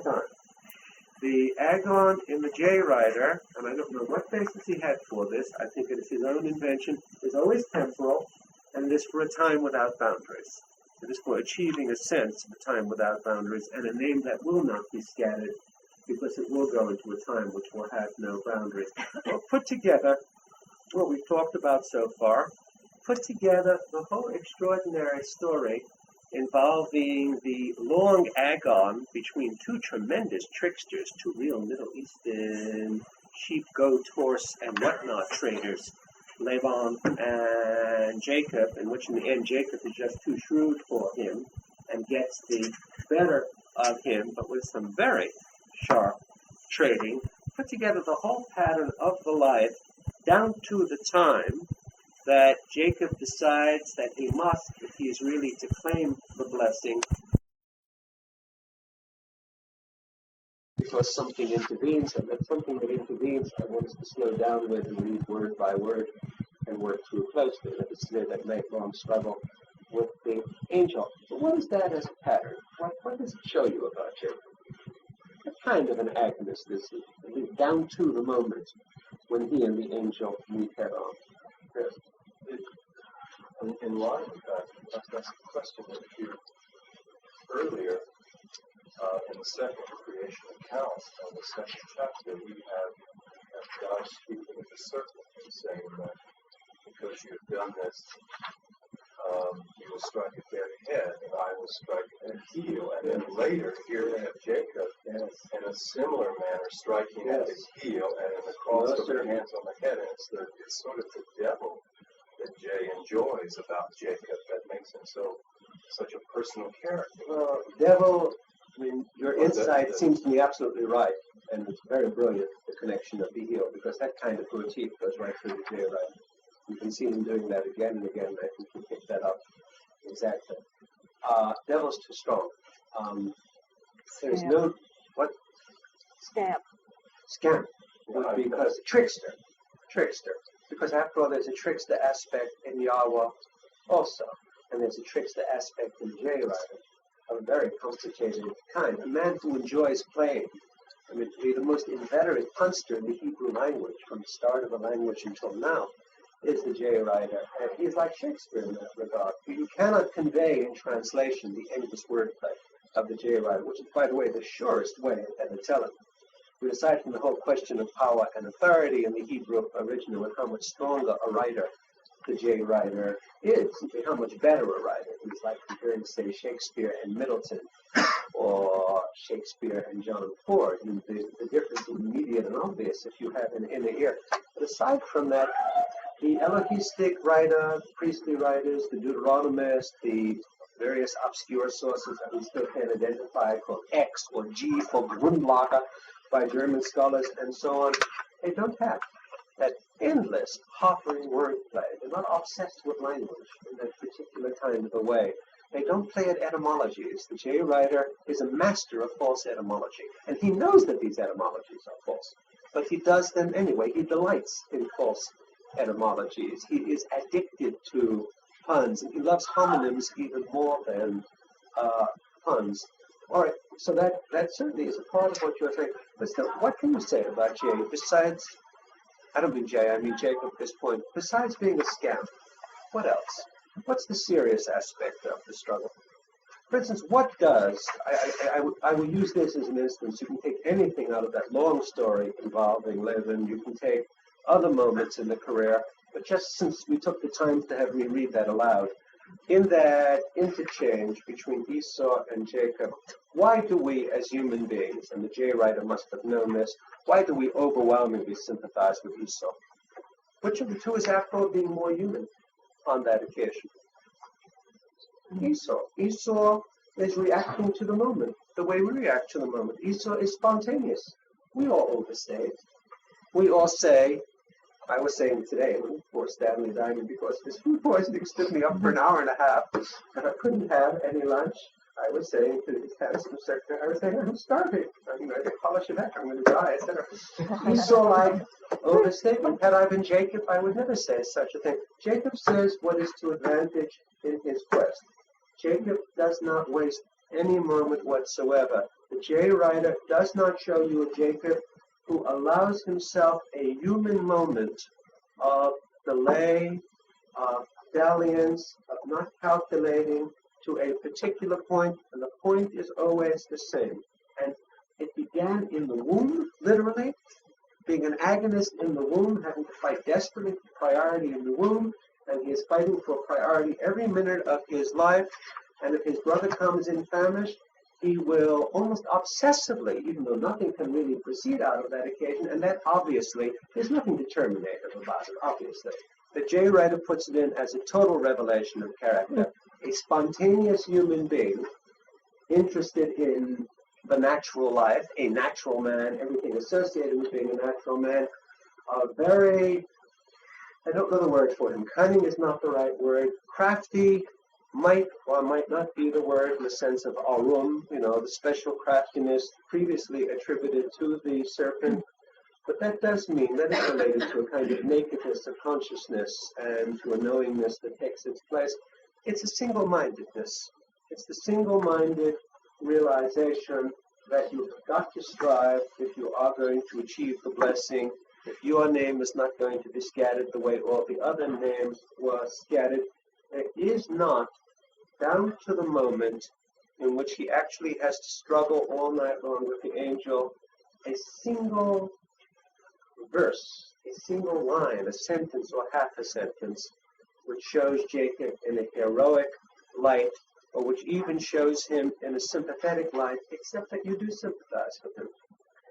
time. The agon in the J writer, and I don't know what basis he had for this, I think it is his own invention, is always temporal, and it is for a time without boundaries. It is for achieving a sense of a time without boundaries, and a name that will not be scattered, because it will go into a time which will have no boundaries. Well, put together what we've talked about so far, put together the whole extraordinary story involving the long agon between two tremendous tricksters, two real Middle Eastern sheep, goat, horse, and whatnot traders, Laban and Jacob, in which in the end Jacob is just too shrewd for him and gets the better of him, but with some very sharp trading. Put together the whole pattern of the life down to the time that Jacob decides that he must, if he is really to claim the blessing, because something intervenes, and that something that intervenes I want us to slow down with and read word by word and work through closely. That it's clear that long struggle with the angel. But what is that as a pattern? What does it show you about Jacob? What kind of an agonist is he? Down to the moment when he and the angel meet head on. Yes. In line with that, that's the question that appeared earlier in the second creation account. On the second chapter, we have God speaking of the serpent and saying that because you have done this, you will strike at their head, and I will strike at their heel. And then later, here we have Jacob in a similar manner striking at his heel and in the cross of the hands on the head. And it's sort of the devil that Jay enjoys about Jacob that makes him such a personal character. Well, devil, I mean, your insight seems to me absolutely right, and it's very brilliant, the connection of the heel, because that kind of motif goes right through the Jay, right? You can see him doing that again and again. I think you pick that up exactly. Devil's too strong. There's no what? Scam. Because trickster. Because after all, there's a trickster aspect in Yahweh also, and there's a trickster aspect in Jay Rider of a very complicated kind. A man who enjoys playing. I mean, to be the most inveterate punster in the Hebrew language from the start of the language until now is the Jay Rider, and he's like Shakespeare in that regard. You cannot convey in translation the endless wordplay of the Jay Rider, which is, by the way, the surest way of ever telling. But aside from the whole question of power and authority in the Hebrew original and how much stronger a writer the Jay Rider is, simply how much better a writer. He's like comparing, say, Shakespeare and Middleton, or Shakespeare and John Ford. And the difference is immediate and obvious if you have an inner ear. But aside from that, the Elohistic writer, priestly writers, the Deuteronomists, the various obscure sources that we still can't identify, called X or G for Grundlage by German scholars and so on, they don't have that endless, hovering wordplay. They're not obsessed with language in that particular kind of a way. They don't play at etymologies. The Jay Rider is a master of false etymology, and he knows that these etymologies are false, but he does them anyway. He delights in false etymologies. He is addicted to puns, and he loves homonyms even more than puns. All right, so that certainly is a part of what you're saying. But still, what can you say about Jay besides, I don't mean Jay, I mean Jacob at this point, besides being a scam? What else? What's the serious aspect of the struggle? For instance, what does, I will use this as an instance. You can take anything out of that long story involving Laban. You can take other moments in the career, but just since we took the time to have me read that aloud, in that interchange between Esau and Jacob, why do we as human beings, and the Jay Rider must have known this, why do we overwhelmingly sympathize with Esau? Which of the two is after all being more human on that occasion? Esau. Esau is reacting to the moment, the way we react to the moment. Esau is spontaneous. We all overstate. We all say, I was saying today, poor Stanley Diamond, because his food poisoning stood me up for an hour and a half, and I couldn't have any lunch. I was saying to his handsome secretary, I was saying, I'm starving. I'm going to polish a neck. I'm going to die, etc. Esau like overstatement. Had I been Jacob, I would never say such a thing. Jacob says what is to advantage in his quest. Jacob does not waste any moment whatsoever. The Jay Rider does not show you a Jacob who allows himself a human moment of delay, of dalliance, of not calculating to a particular point, and the point is always the same. And it began in the womb, literally, being an agonist in the womb, having to fight desperately for priority in the womb, and he is fighting for priority every minute of his life. And if his brother comes in famished, he will almost obsessively, even though nothing can really proceed out of that occasion, and that obviously, there's nothing determinative about it, obviously. The Jay Rider puts it in as a total revelation of character. A spontaneous human being, interested in the natural life, a natural man, everything associated with being a natural man, a very I don't know the word for him. Cunning is not the right word. Crafty might or might not be the word in the sense of arum, the special craftiness previously attributed to the serpent. But that does mean that is related to a kind of nakedness of consciousness and to a knowingness that takes its place. It's a single-mindedness. It's the single-minded realization that you've got to strive if you are going to achieve the blessing, if your name is not going to be scattered the way all the other names were scattered. There is not, down to the moment in which he actually has to struggle all night long with the angel, a single verse, a single line, a sentence or half a sentence, which shows Jacob in a heroic light, or which even shows him in a sympathetic light, except that you do sympathize with him.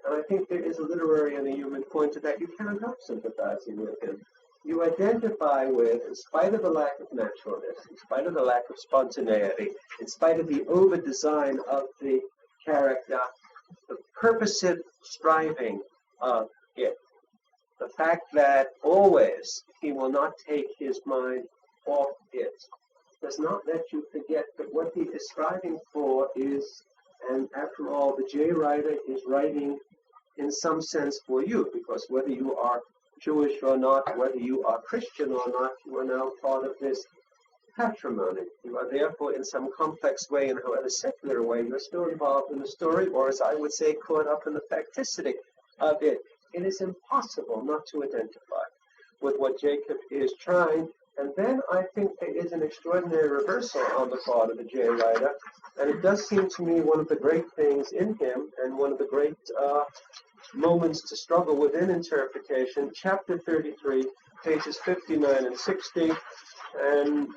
And I think there is a literary and a human point to that. You cannot help sympathizing with him. You identify with, in spite of the lack of naturalness, in spite of the lack of spontaneity, in spite of the over-design of the character, the purposive striving of it. The fact that always he will not take his mind off it does not let you forget that what he is striving for is, and after all, the J writer is writing in some sense for you, because whether you are Jewish or not, whether you are Christian or not, you are now part of this patrimony. You are therefore in some complex way, in however secular way, you're still involved in the story, or as I would say, caught up in the facticity of it. It is impossible not to identify with what Jacob is trying. And then I think there is an extraordinary reversal on the part of the J writer. And it does seem to me one of the great things in him, and one of the great moments to struggle within interpretation. Chapter 33, pages 59 and 60. And,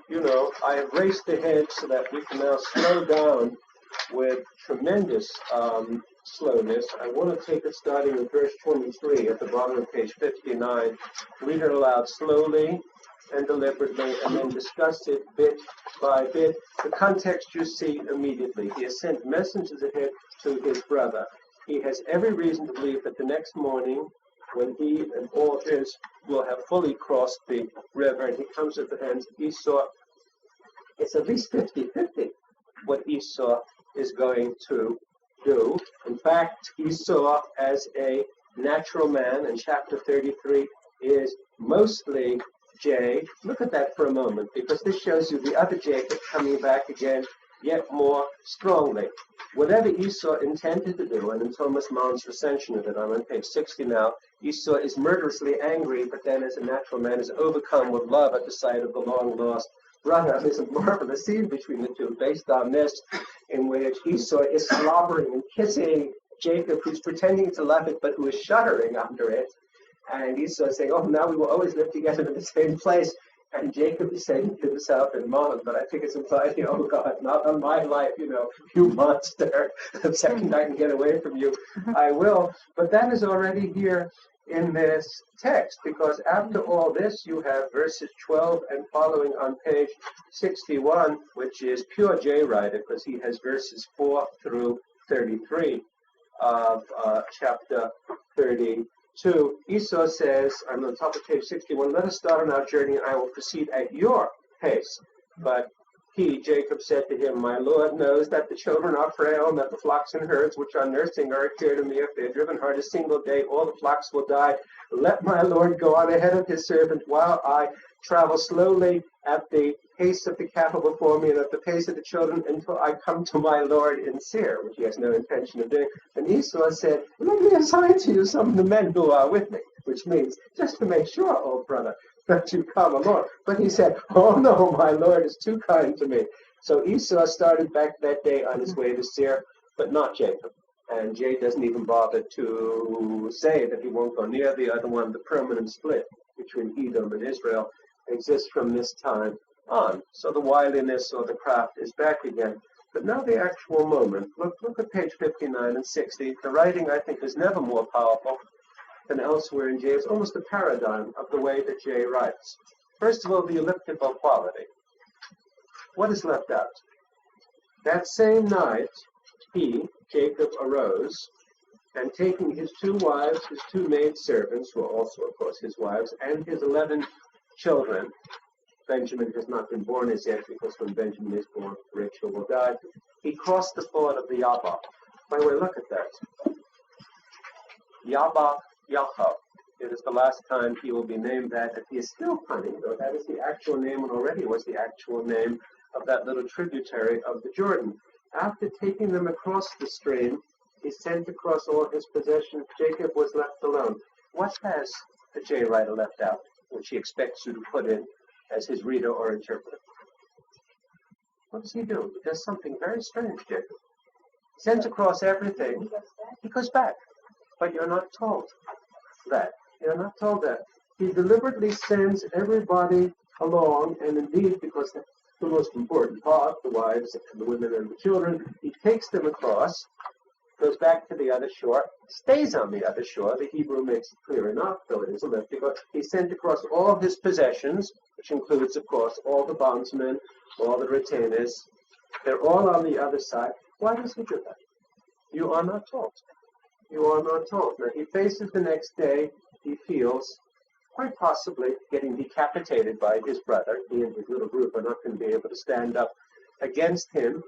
I have raced ahead so that we can now slow down with tremendous slowness. I want to take it starting with verse 23 at the bottom of page 59, read it aloud slowly and deliberately, and then discuss it bit by bit. The context you see immediately. He has sent messengers ahead to his brother. He has every reason to believe that the next morning, when he and all his will have fully crossed the river, and he comes at the hands of Esau, it's at least 50-50 what Esau is going to do. In fact, Esau, as a natural man, in chapter 33, is mostly J. Look at that for a moment, because this shows you the other Jacob coming back again, yet more strongly. Whatever Esau intended to do, and in Thomas Mann's recension of it, I'm on page 60 now, Esau is murderously angry, but then as a natural man is overcome with love at the sight of the long-lost brother. There's a marvelous scene between the two based on this, in which Esau is slobbering and kissing Jacob, who's pretending to love it, but who is shuddering under it. And Esau is saying, oh, now we will always live together in the same place. And Jacob is saying to himself in Mon, but I think it's implied, oh God, not on my life, you monster. The second I can get away from you, I will. But that is already here in this text, because after all this, you have verses 12 and following on page 61, which is pure J writer, because he has verses 4 through 33 of chapter 32. Esau says, I'm on the top of page 61, let us start on our journey, and I will proceed at your pace. But he, Jacob, said to him, my Lord knows that the children are frail, and that the flocks and herds which are nursing are dear to me. If they are driven hard a single day, all the flocks will die. Let my Lord go on ahead of his servant, while I travel slowly at the pace of the cattle before me, and at the pace of the children, until I come to my Lord in Seir, which he has no intention of doing. And Esau said, let me assign to you some of the men who are with me, which means, just to make sure, old brother, that you come along. But he said, oh no, my Lord is too kind to me. So Esau started back that day on his way to Seir, but not Jacob. And Jay doesn't even bother to say that he won't go near the other one. The permanent split between Edom and Israel exists from this time on. So the wiliness or the craft is back again. But now the actual moment. Look at page 59 and 60. The writing, I think, is never more powerful than elsewhere in Jay. It's almost a paradigm of the way that Jay writes. First of all, the elliptical quality. What is left out? That same night, he, Jacob, arose, and taking his 2 wives, his 2 maidservants, who were also, of course, his wives, and his 11 children. Benjamin has not been born as yet, because when Benjamin is born, Rachel will die. He crossed the ford of the Yabok. By the way, look at that. Yabok Yaakov. It is the last time he will be named that, and he is still punning, though that is the actual name, and already was the actual name of that little tributary of the Jordan. After taking them across the stream, he sent across all his possessions. Jacob was left alone. What has the J writer left out, which he expects you to put in as his reader or interpreter? What does he do? He does something very strange, Jacob. He sends across everything. He goes back. But you're not told that. You're not told that. He deliberately sends everybody along, and indeed, because that's the most important part, the wives and the women and the children, he takes them across, goes back to the other shore, stays on the other shore. The Hebrew makes it clear enough, though it is elliptical. He sent across all his possessions, which includes, of course, all the bondsmen, all the retainers. They're all on the other side. Why does he do that? You are not told. You are not told. Now, he faces the next day. He feels, quite possibly, getting decapitated by his brother. He and his little group are not going to be able to stand up against him.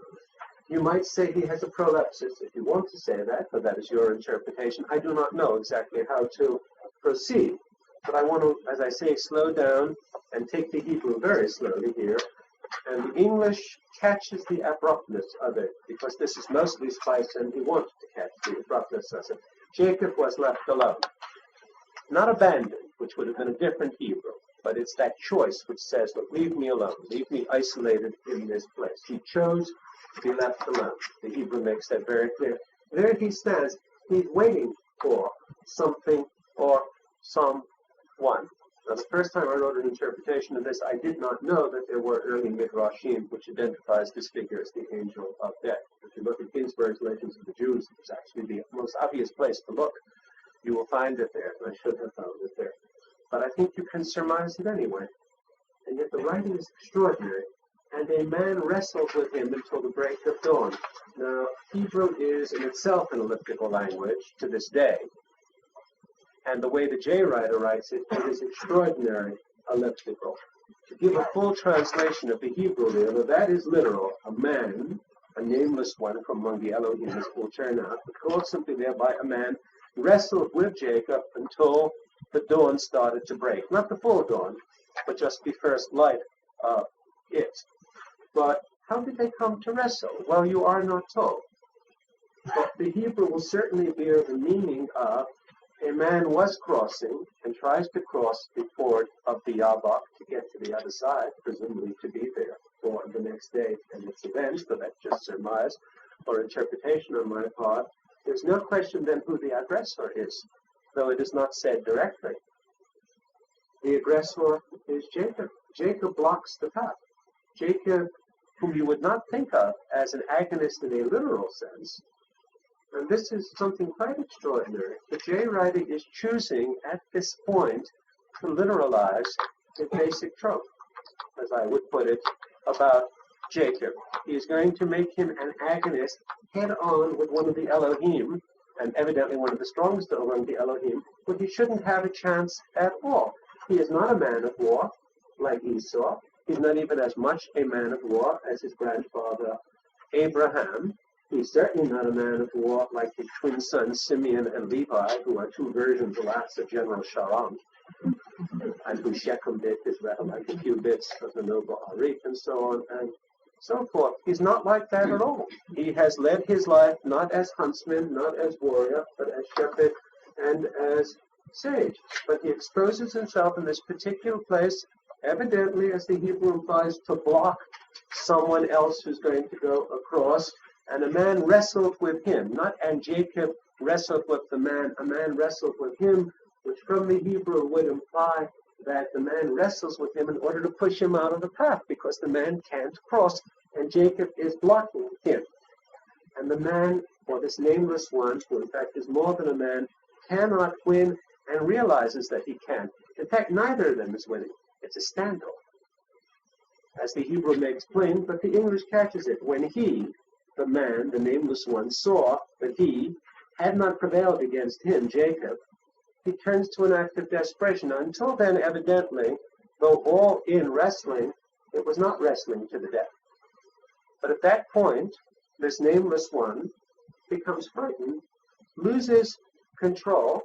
You might say he has a prolepsis, if you want to say that, but that is your interpretation. I do not know exactly how to proceed. But I want to, as I say, slow down and take the Hebrew very slowly here. And the English catches the abruptness of it, because this is mostly spice, and he wanted to catch the abruptness of it. Jacob was left alone. Not abandoned, which would have been a different Hebrew, but it's that choice which says, look, leave me alone, leave me isolated in this place. He chose to be left alone. The Hebrew makes that very clear. There he stands. He's waiting for something or someone. Now, the first time I wrote an interpretation of this, I did not know that there were early midrashim which identifies this figure as the angel of death. If you look at Ginsburg's Legends of the Jews, it's actually the most obvious place to look. You will find it there, and I should have found it there. But I think you can surmise it anyway. And yet the writing is extraordinary. And a man wrestled with him until the break of dawn. Now, Hebrew is in itself an elliptical language to this day. And the way the J writer writes it, it is extraordinary elliptical. To give a full translation of the Hebrew there, though that is literal, a man, a nameless one from among the Elohim, as will turn out, but called simply there by a man, wrestled with Jacob until the dawn started to break. Not the full dawn, but just the first light of it. But how did they come to wrestle? Well, you are not told. But the Hebrew will certainly bear the meaning of a man was crossing and tries to cross the ford of the Yabok to get to the other side, presumably to be there for the next day and its events, but that's just surmise or interpretation on my part. There's no question then who the aggressor is, though it is not said directly. The aggressor is Jacob. Jacob blocks the path. Jacob, whom you would not think of as an agonist in a literal sense. And this is something quite extraordinary. The J writer is choosing at this point to literalize the basic trope, as I would put it, about Jacob. He is going to make him an agonist head-on with one of the Elohim, and evidently one of the strongest among the Elohim, but he shouldn't have a chance at all. He is not a man of war like Esau. He's not even as much a man of war as his grandfather Abraham. He's certainly not a man of war like his twin sons Simeon and Levi, who are two versions, alas, of General Sharon, and who Shechem did his rather like a few bits of the noble Arik, and so on and so forth. He's not like that at all. He has led his life not as huntsman, not as warrior, but as shepherd and as sage. But he exposes himself in this particular place, evidently, as the Hebrew implies, to block someone else who's going to go across. And a man wrestled with him, and Jacob wrestled with the man, a man wrestled with him, which from the Hebrew would imply that the man wrestles with him in order to push him out of the path, because the man can't cross, and Jacob is blocking him. And the man, or this nameless one, who in fact is more than a man, cannot win and realizes that he can. In fact, neither of them is winning. It's a standoff, as the Hebrew makes plain, but the English catches it. When he, the man, the nameless one, saw that he had not prevailed against him, Jacob, he turns to an act of desperation. Now, until then, evidently, though all in wrestling, it was not wrestling to the death. But at that point, this nameless one becomes frightened, loses control,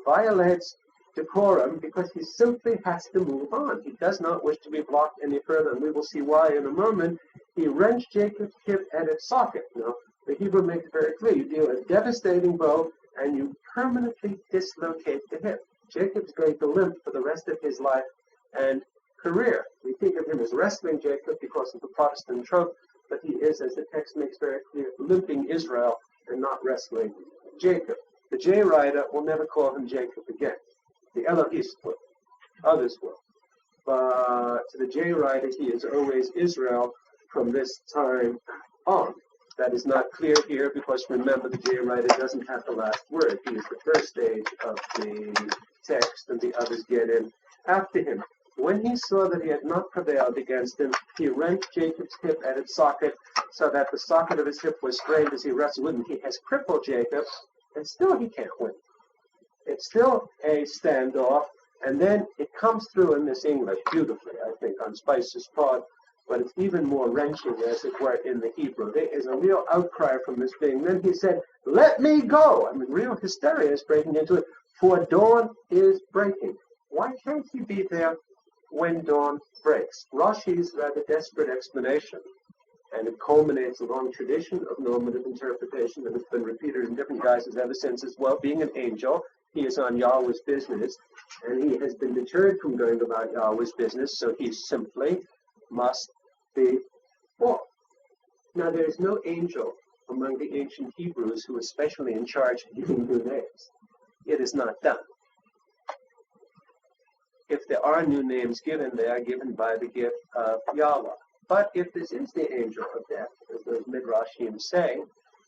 violates decorum because he simply has to move on. He does not wish to be blocked any further, and we will see why in a moment. He wrenched Jacob's hip at its socket. Now, the Hebrew makes it very clear. You deal a devastating blow, and you permanently dislocate the hip. Jacob's going to limp for the rest of his life and career. We think of him as wrestling Jacob because of the Protestant trope, but he is, as the text makes very clear, limping Israel and not wrestling Jacob. The J writer will never call him Jacob again. The Elohist will. Others will. But to the J writer, he is always Israel from this time on. That is not clear here because, remember, the J writer doesn't have the last word. He is the first stage of the text, and the others get in after him. When he saw that he had not prevailed against him, he rent Jacob's hip at its socket, so that the socket of his hip was strained as he wrestled with him. He has crippled Jacob, and still he can't win. It's still a standoff, and then it comes through in this English beautifully, I think, on Spicer's part, but it's even more wrenching, as it were, in the Hebrew. There is a real outcry from this being. Then he said, "Let me go!" I mean, real hysteria is breaking into it, for dawn is breaking. Why can't he be there when dawn breaks? Rashi's rather desperate explanation, and it culminates a long tradition of normative interpretation that has been repeated in different guises ever since, as well. Being an angel, he is on Yahweh's business, and he has been deterred from going about Yahweh's business, so he simply must be off. Now, there is no angel among the ancient Hebrews who is specially in charge of giving new names. It is not done. If there are new names given, they are given by the gift of Yahweh. But if this is the angel of death, as those midrashim say,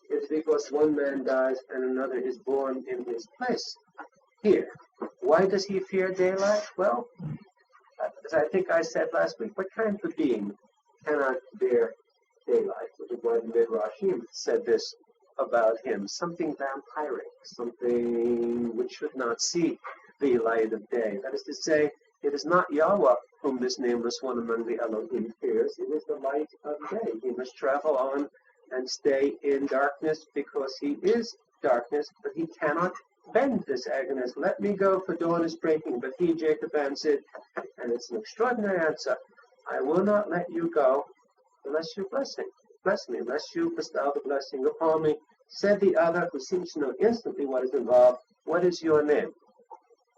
it's because one man dies and another is born in his place. Here, why does he fear daylight? Well, as I think I said last week, what kind of being cannot bear daylight? Which is why the midrashim said this about him. Something vampiric, something which should not see the light of day. That is to say, it is not Yahweh whom this nameless one among the Elohim fears. It is the light of day. He must travel on and stay in darkness because he is darkness, but he cannot bend this agonist. Let me go, for dawn is breaking. But he, Jacob, answered, and it's an extraordinary answer, I will not let you go unless you bless me, unless you bestow the blessing upon me. Said the other, who seems to know instantly what is involved, what is your name?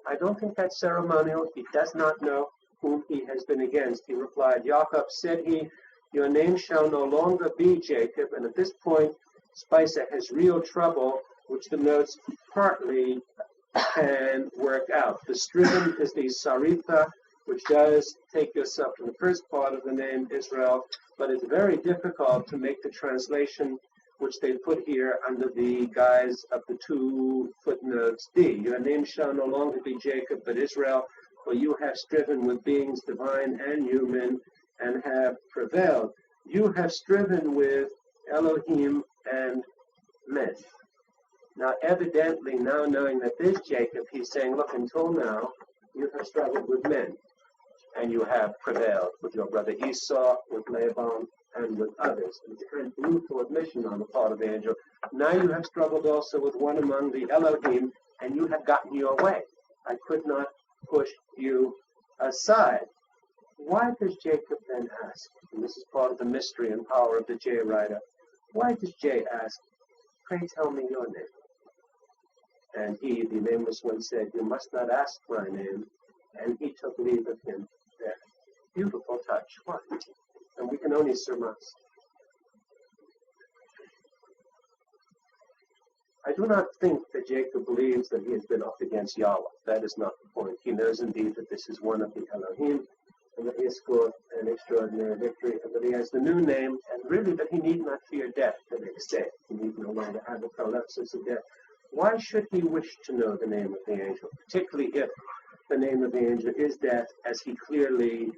I don't think that's ceremonial. He does not know whom he has been against. He replied, Jacob, said he, your name shall no longer be Jacob. And at this point, Spicer has real trouble, which the notes partly can work out. The striven is the saritha, which does take yourself from the first part of the name Israel, but it's very difficult to make the translation which they put here under the guise of the two footnotes D. Your name shall no longer be Jacob, but Israel, for you have striven with beings divine and human and have prevailed. You have striven with Elohim and men. Now, evidently, now knowing that this Jacob, he's saying, look, until now, you have struggled with men, and you have prevailed with your brother Esau, with Laban, and with others. And it's a kind of brutal admission on the part of the angel. Now you have struggled also with one among the Elohim, and you have gotten your way. I could not push you aside. Why does Jacob then ask? And this is part of the mystery and power of the J writer. Why does J ask, pray tell me your name? And he, the nameless one, said, you must not ask my name. And he took leave of him there. Beautiful touch. Why? And we can only surmise. I do not think that Jacob believes that he has been up against Yahweh. That is not the point. He knows indeed that this is one of the Elohim, and that he has scored an extraordinary victory, and that he has the new name, and really that he need not fear death the next day. He need no longer have a prolepsis of death. Why should he wish to know the name of the angel, particularly if the name of the angel is death, as he clearly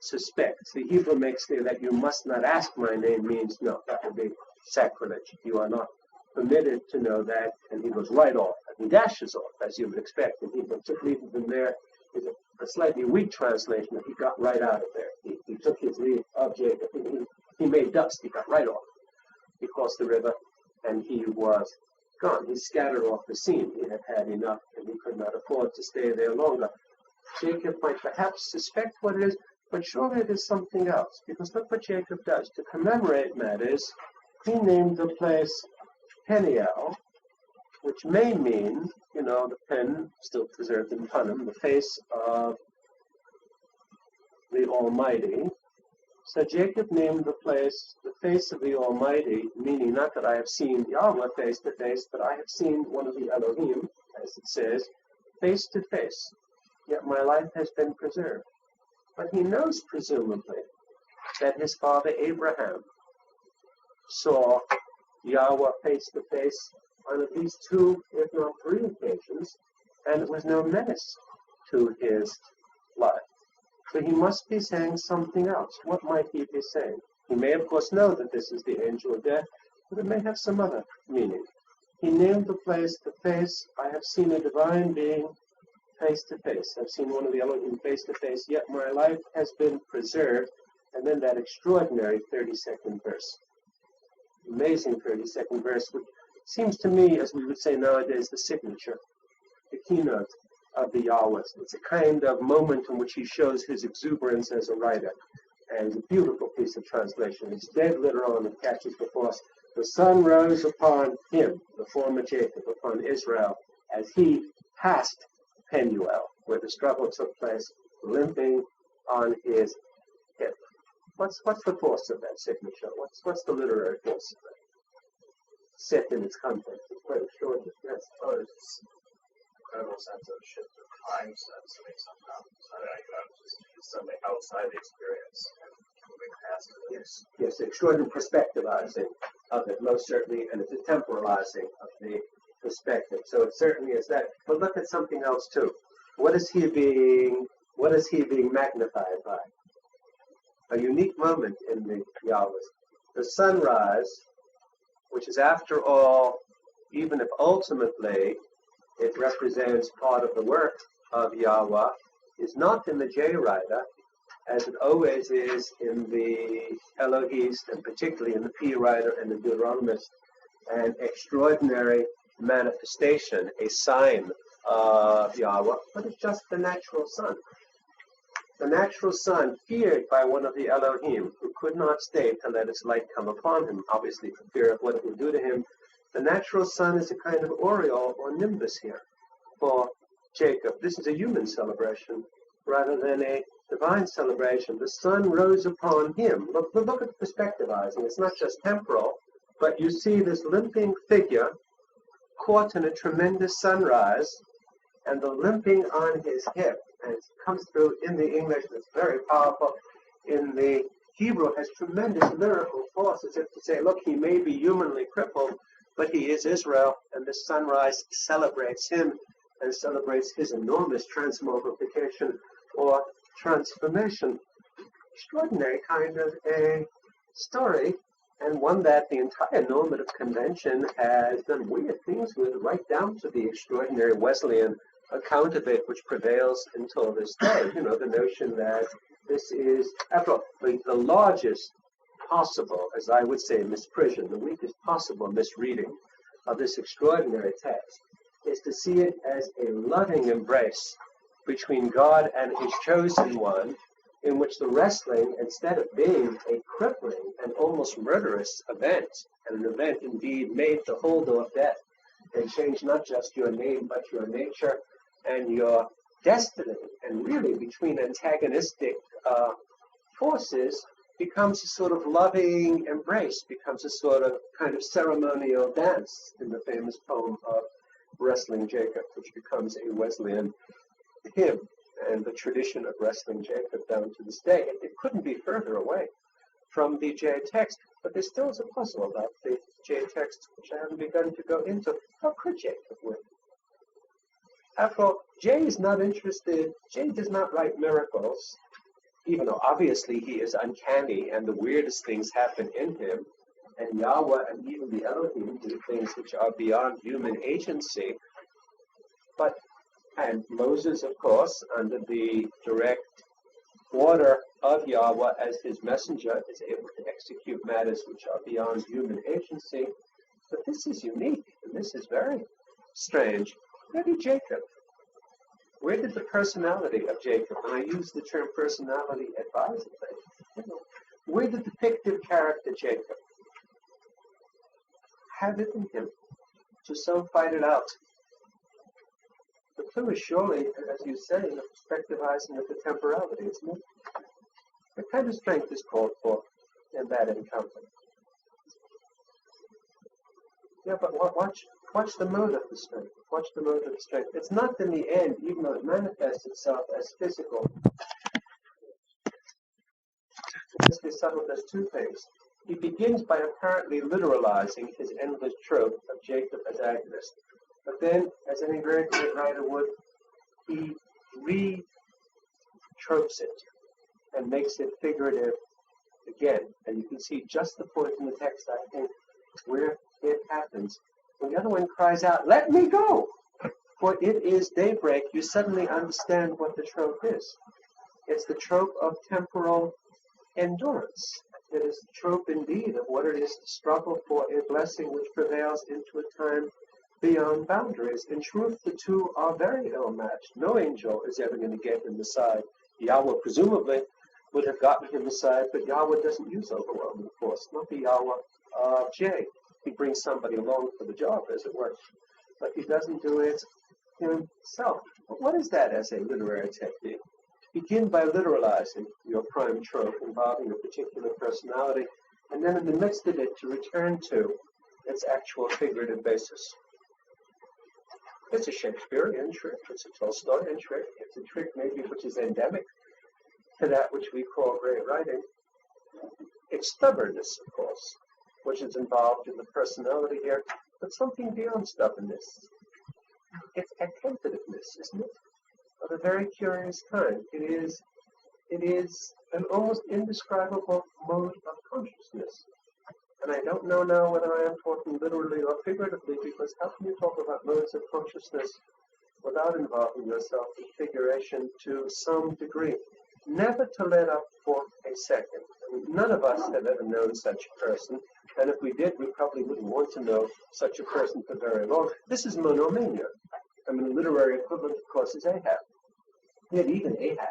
suspects? The Hebrew makes clear that you must not ask my name means no, that would be sacrilege. You are not permitted to know that, and he goes right off, and he dashes off, as you would expect, and he took leave of him there. Is a a slightly weak translation that he got right out of there. He took his leave of Jacob. He made dust. He got right off. He crossed the river, and he was gone. He scattered off the scene. He had had enough, and he could not afford to stay there longer. Jacob might perhaps suspect what it is, but surely it is something else. Because look what Jacob does. To commemorate matters, he named the place Peniel, which may mean, the pen still preserved in Panim, the face of the Almighty. So Jacob named the place the face of the Almighty, meaning not that I have seen Yahweh face to face, but I have seen one of the Elohim, as it says, face to face. Yet my life has been preserved. But he knows, presumably, that his father Abraham saw Yahweh face to face on at least 2, if not 3 occasions, and it was no menace to his life. So he must be saying something else. What might he be saying? He may, of course, know that this is the angel of death, but it may have some other meaning. He named the place the face. I have seen a divine being face to face. I've seen one of the Elohim face to face, yet my life has been preserved. And then that extraordinary 32nd verse. Amazing 32nd verse, which seems to me, as we would say nowadays, the signature, the keynote of the Yahwehs. It's a kind of moment in which he shows his exuberance as a writer. And it's a beautiful piece of translation. It's dead literal and it catches the force. The sun rose upon him, the former Jacob, upon Israel, as he passed Penuel, where the struggle took place, limping on his hip. What's the force of that signature? What's the literary force of it? Set in its context. It's quite extraordinary. Yes. It's incredible sense of shift of time sense. I mean, somehow just something outside the experience and moving past it. Yes, extraordinary perspectivizing of it, most certainly, and it's a temporalizing of the perspective. So it certainly is that. But look at something else too. What is he being magnified by? A unique moment in the Yahwehs. The sunrise, which is after all, even if ultimately it represents part of the work of Yahweh, is not in the J writer, as it always is in the Elohist, and particularly in the P writer and the Deuteronomist, an extraordinary manifestation, a sign of Yahweh, but it's just the natural sun. The natural sun, feared by one of the Elohim, who could not stay to let its light come upon him, obviously for fear of what it would do to him. The natural sun is a kind of aureole or nimbus here for Jacob. This is a human celebration rather than a divine celebration. The sun rose upon him. Look at the perspectivizing. It's not just temporal, but you see this limping figure caught in a tremendous sunrise, and the limping on his hip, and it comes through in the English, and it's very powerful. In the Hebrew, it has tremendous lyrical force, as if to say, look, he may be humanly crippled, but he is Israel, and the sunrise celebrates him and celebrates his enormous transmogrification or transformation. Extraordinary kind of a story, and one that the entire normative convention has done weird things with, right down to the extraordinary Wesleyan account of it, which prevails until this day. The notion that this is, after all, the largest possible, as I would say, misprision, the weakest possible misreading of this extraordinary text, is to see it as a loving embrace between God and his chosen one, in which the wrestling, instead of being a crippling and almost murderous event, and an event indeed made to hold off death and change not just your name but your nature and your destiny, and really between antagonistic forces, becomes a sort of loving embrace, becomes a sort of kind of ceremonial dance in the famous poem of Wrestling Jacob, which becomes a Wesleyan hymn, and the tradition of Wrestling Jacob down to this day. It couldn't be further away from the J text, but there still is a puzzle about the J text, which I haven't begun to go into. How could Jacob win? After all, J is not interested, J does not write miracles, even though obviously he is uncanny and the weirdest things happen in him, and Yahweh and even the Elohim do things which are beyond human agency. But And Moses, of course, under the direct order of Yahweh as his messenger, is able to execute matters which are beyond human agency. But this is unique, and this is very strange. Maybe Jacob. Where did the personality of Jacob, and I use the term personality advisedly, where did the fictive character Jacob have it in him to so fight it out? The clue is surely, as you say, in the perspectivizing of the temporality, isn't it? What kind of strength is called for in that encounter? Yeah, but watch the mode of the strength. Watch the mode of the strength. It's not in the end, even though it manifests itself as physical. It's as subtle as two things. He begins by apparently literalizing his endless trope of Jacob as agonist. But then, as any very great writer would, he re-tropes it and makes it figurative again. And you can see just the point in the text, I think, where it happens. When the other one cries out, "Let me go! For it is daybreak," you suddenly understand what the trope is. It's the trope of temporal endurance. It is the trope indeed of what it is to struggle for a blessing which prevails into a time beyond boundaries. In truth, the two are very ill-matched. No angel is ever going to get him aside. Yahweh presumably would have gotten him aside, but Yahweh doesn't use overwhelming force. Not the Yahweh of J. He brings somebody along for the job, as it were. But he doesn't do it himself. But what is that as a literary technique? Begin by literalizing your prime trope involving a particular personality, and then in the midst of it to return to its actual figurative basis. It's a Shakespearean trick, it's a Tolstoyan trick, it's a trick maybe which is endemic to that which we call great writing. It's stubbornness, of course, which is involved in the personality here, but something beyond stubbornness. It's attentiveness, isn't it? Of a very curious kind. It is an almost indescribable mode of consciousness. And I don't know now whether I am talking literally or figuratively, because how can you talk about modes of consciousness without involving yourself in figuration to some degree? Never to let up for a second. I mean, none of us have ever known such a person, and if we did, we probably wouldn't want to know such a person for very long. This is monomania. I mean, the literary equivalent, of course, is Ahab. Yet even Ahab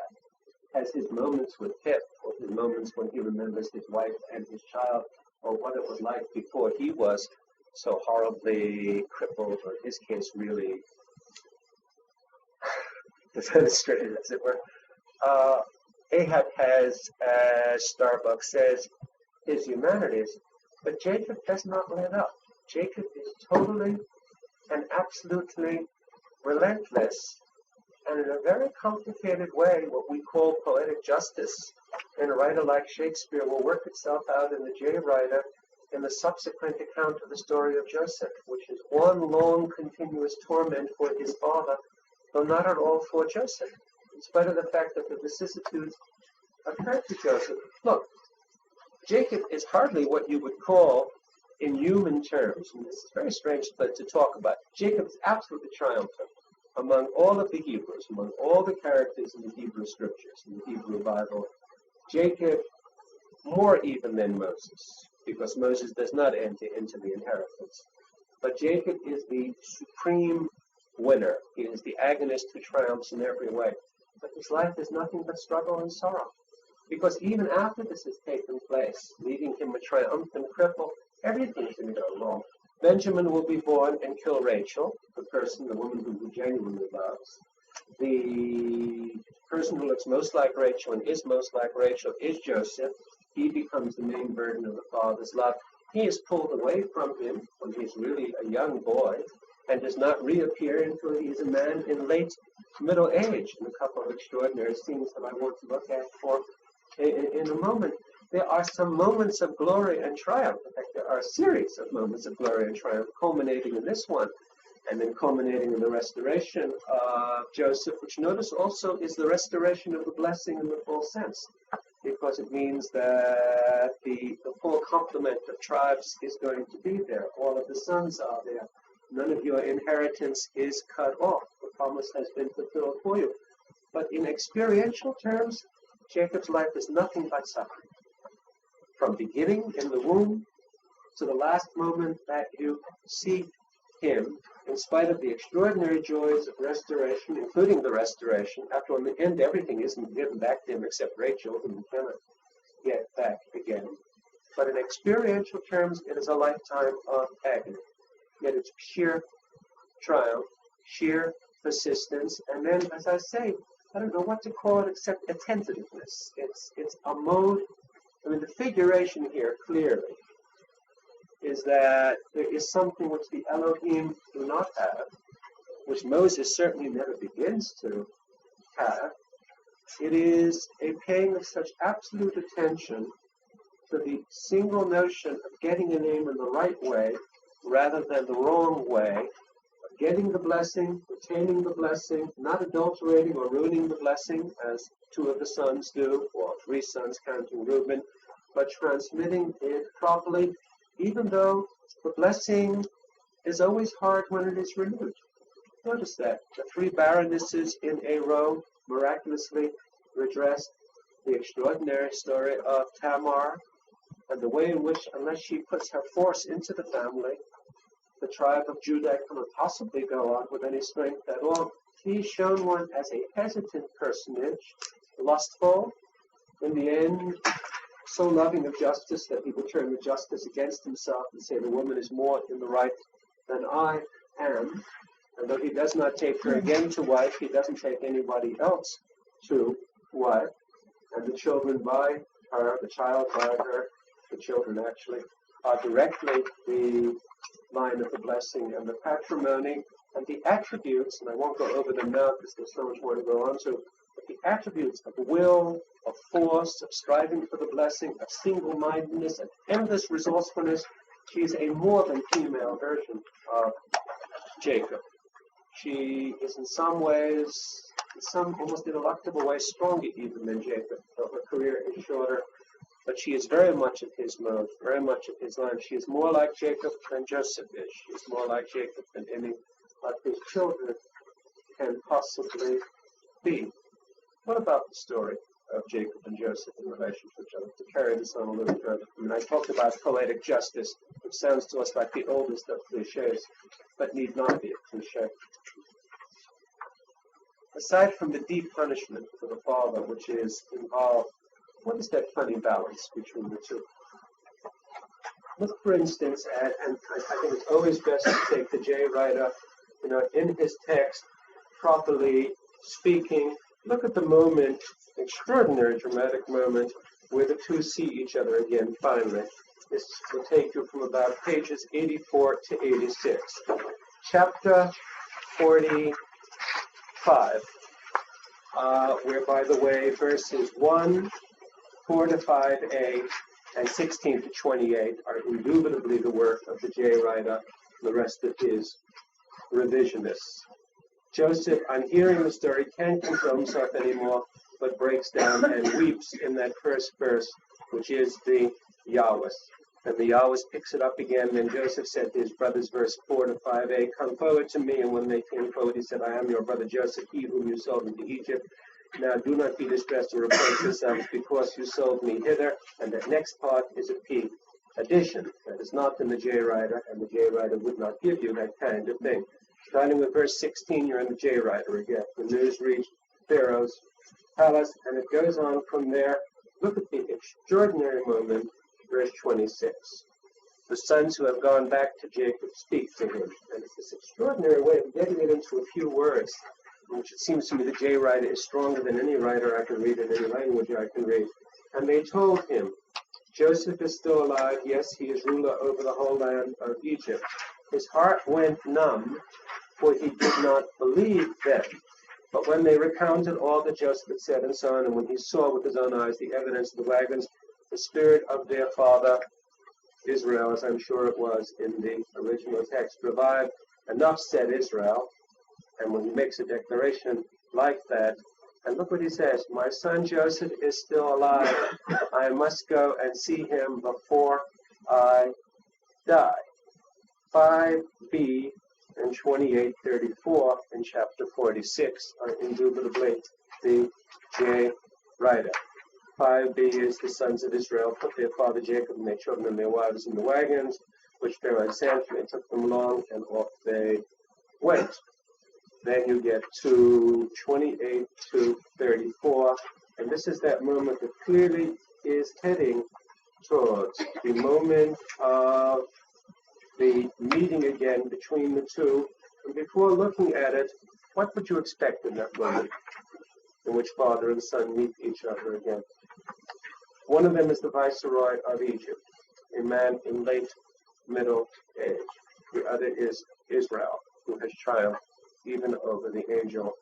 has his moments with Pip, or his moments when he remembers his wife and his child, or what it was like before he was so horribly crippled, or in his case really defenestrated, as it were. Ahab has, as Starbuck says, his humanities, but Jacob does not let up. Jacob is totally and absolutely relentless, and in a very complicated way, what we call poetic justice in a writer like Shakespeare will work itself out in the J writer in the subsequent account of the story of Joseph, which is one long continuous torment for his father, though not at all for Joseph, in spite of the fact that the vicissitudes occurred to Joseph. Look, Jacob is hardly what you would call, in human terms, and this is very strange to talk about, Jacob is absolutely triumphant among all of the Hebrews, among all the characters in the Hebrew scriptures, in the Hebrew Bible. Jacob, more even than Moses, because Moses does not enter into the inheritance. But Jacob is the supreme winner. He is the agonist who triumphs in every way. But his life is nothing but struggle and sorrow. Because even after this has taken place, leaving him a triumphant cripple, everything's going to go wrong. Benjamin will be born and kill Rachel, the woman who he genuinely loves. The person who looks most like Rachel and is most like Rachel is Joseph. He becomes the main burden of the father's love. He is pulled away from him when he's really a young boy and does not reappear until he is a man in late middle age, in a couple of extraordinary scenes that I want to look at for in a moment. There are some moments of glory and triumph. In fact, there are a series of moments of glory and triumph, culminating in this one, and then culminating in the restoration of Joseph, which notice also is the restoration of the blessing in the full sense, because it means that the full complement of tribes is going to be there. All of the sons are there. none of your inheritance is cut off. The promise has been fulfilled for you. But in experiential terms, Jacob's life is nothing but suffering. From beginning in the womb to the last moment that you see him, in spite of the extraordinary joys of restoration, including the restoration. After all, in the end, everything isn't given back to him except Rachel, whom he cannot get back again. But in experiential terms, it is a lifetime of agony. Yet it's sheer triumph, sheer persistence, and then, as I say, I don't know what to call it except attentiveness. It's a mode. I mean, the figuration here clearly is that there is something which the Elohim do not have, which Moses certainly never begins to have. It is a paying of such absolute attention to the single notion of getting a name in the right way rather than the wrong way, of getting the blessing, retaining the blessing, not adulterating or ruining the blessing as two of the sons do, or three sons counting Reuben, but transmitting it properly, even though the blessing is always hard when it is renewed. Notice that the three baronesses in a row miraculously redressed the extraordinary story of Tamar, and the way in which, unless she puts her force into the family, the tribe of Judah cannot possibly go on with any strength at all. He's shown one as a hesitant personage, lustful, in the end, so loving of justice that he would turn the justice against himself and say the woman is more in the right than I am. And though he does not take her again to wife, he doesn't take anybody else to wife. And the children by her, the child by her, the children actually, are directly the line of the blessing and the patrimony, and the attributes, and I won't go over them now because there's so much more to go on to, but the attributes of will, of force, of striving for the blessing, of single-mindedness, and endless resourcefulness. She is a more than female version of Jacob. She is in some ways, in some almost ineluctable ways, stronger even than Jacob, though her career is shorter. But she is very much of his mode, very much of his line. She is more like Jacob than Joseph is. She is more like Jacob than any of his children can possibly be. What about the story of Jacob and Joseph in relation to each other? To carry this on a little further. I mean, I talked about poetic justice, which sounds to us like the oldest of cliches, but need not be a cliche. Aside from the deep punishment for the father, which is involved, what is that funny balance between the two? Look, for instance, at, and I think it's always best to take the J writer, in his text, properly speaking. Look at the moment, extraordinary dramatic moment, where the two see each other again, finally. This will take you from about pages 84 to 86. Chapter 45, where, by the way, verses 1, 4 to 5a, and 16 to 28 are indubitably the work of the J writer, the rest of his revisionists. Joseph, on hearing the story, can't control himself anymore, but breaks down and weeps in that first verse, which is the Yahweh. And the Yahweh picks it up again. Then Joseph said to his brothers, verse 4 to 5a, "Come forward to me." And when they came forward, he said, "I am your brother Joseph, he whom you sold into Egypt. Now do not be distressed or reproach yourselves because you sold me hither." And that next part is a P addition. That is not in the J writer, and the J writer would not give you that kind of thing. Starting with verse 16, you're in the J writer again. The news reached Pharaoh's palace, and it goes on from there. Look at the extraordinary moment, verse 26. The sons who have gone back to Jacob speak to him. And it's this extraordinary way of getting it into a few words, which it seems to me the J writer is stronger than any writer I can read in any language I can read. And they told him, "Joseph is still alive. Yes, he is ruler over the whole land of Egypt." His heart went numb, for he did not believe them. But when they recounted all that Joseph had said and so on, and when he saw with his own eyes the evidence of the wagons, the spirit of their father Israel, as I'm sure it was in the original text, revived. Enough said Israel. And when he makes a declaration like that, and look what he says, "My son Joseph is still alive. I must go and see him before I die." 5b, and 28:34 in chapter 46 are indubitably the J writer. 5b is the sons of Israel put their father Jacob and their children and their wives in the wagons, which Pharaoh had sent, and it took them along, and off they went. Then you get to 28 to 34, and this is that moment that clearly is heading towards the moment of the meeting again between the two. And before looking at it, what would you expect in that moment in which father and son meet each other again? One of them is the viceroy of Egypt, a man in late middle age. The other is Israel, who has triumphed even over the angel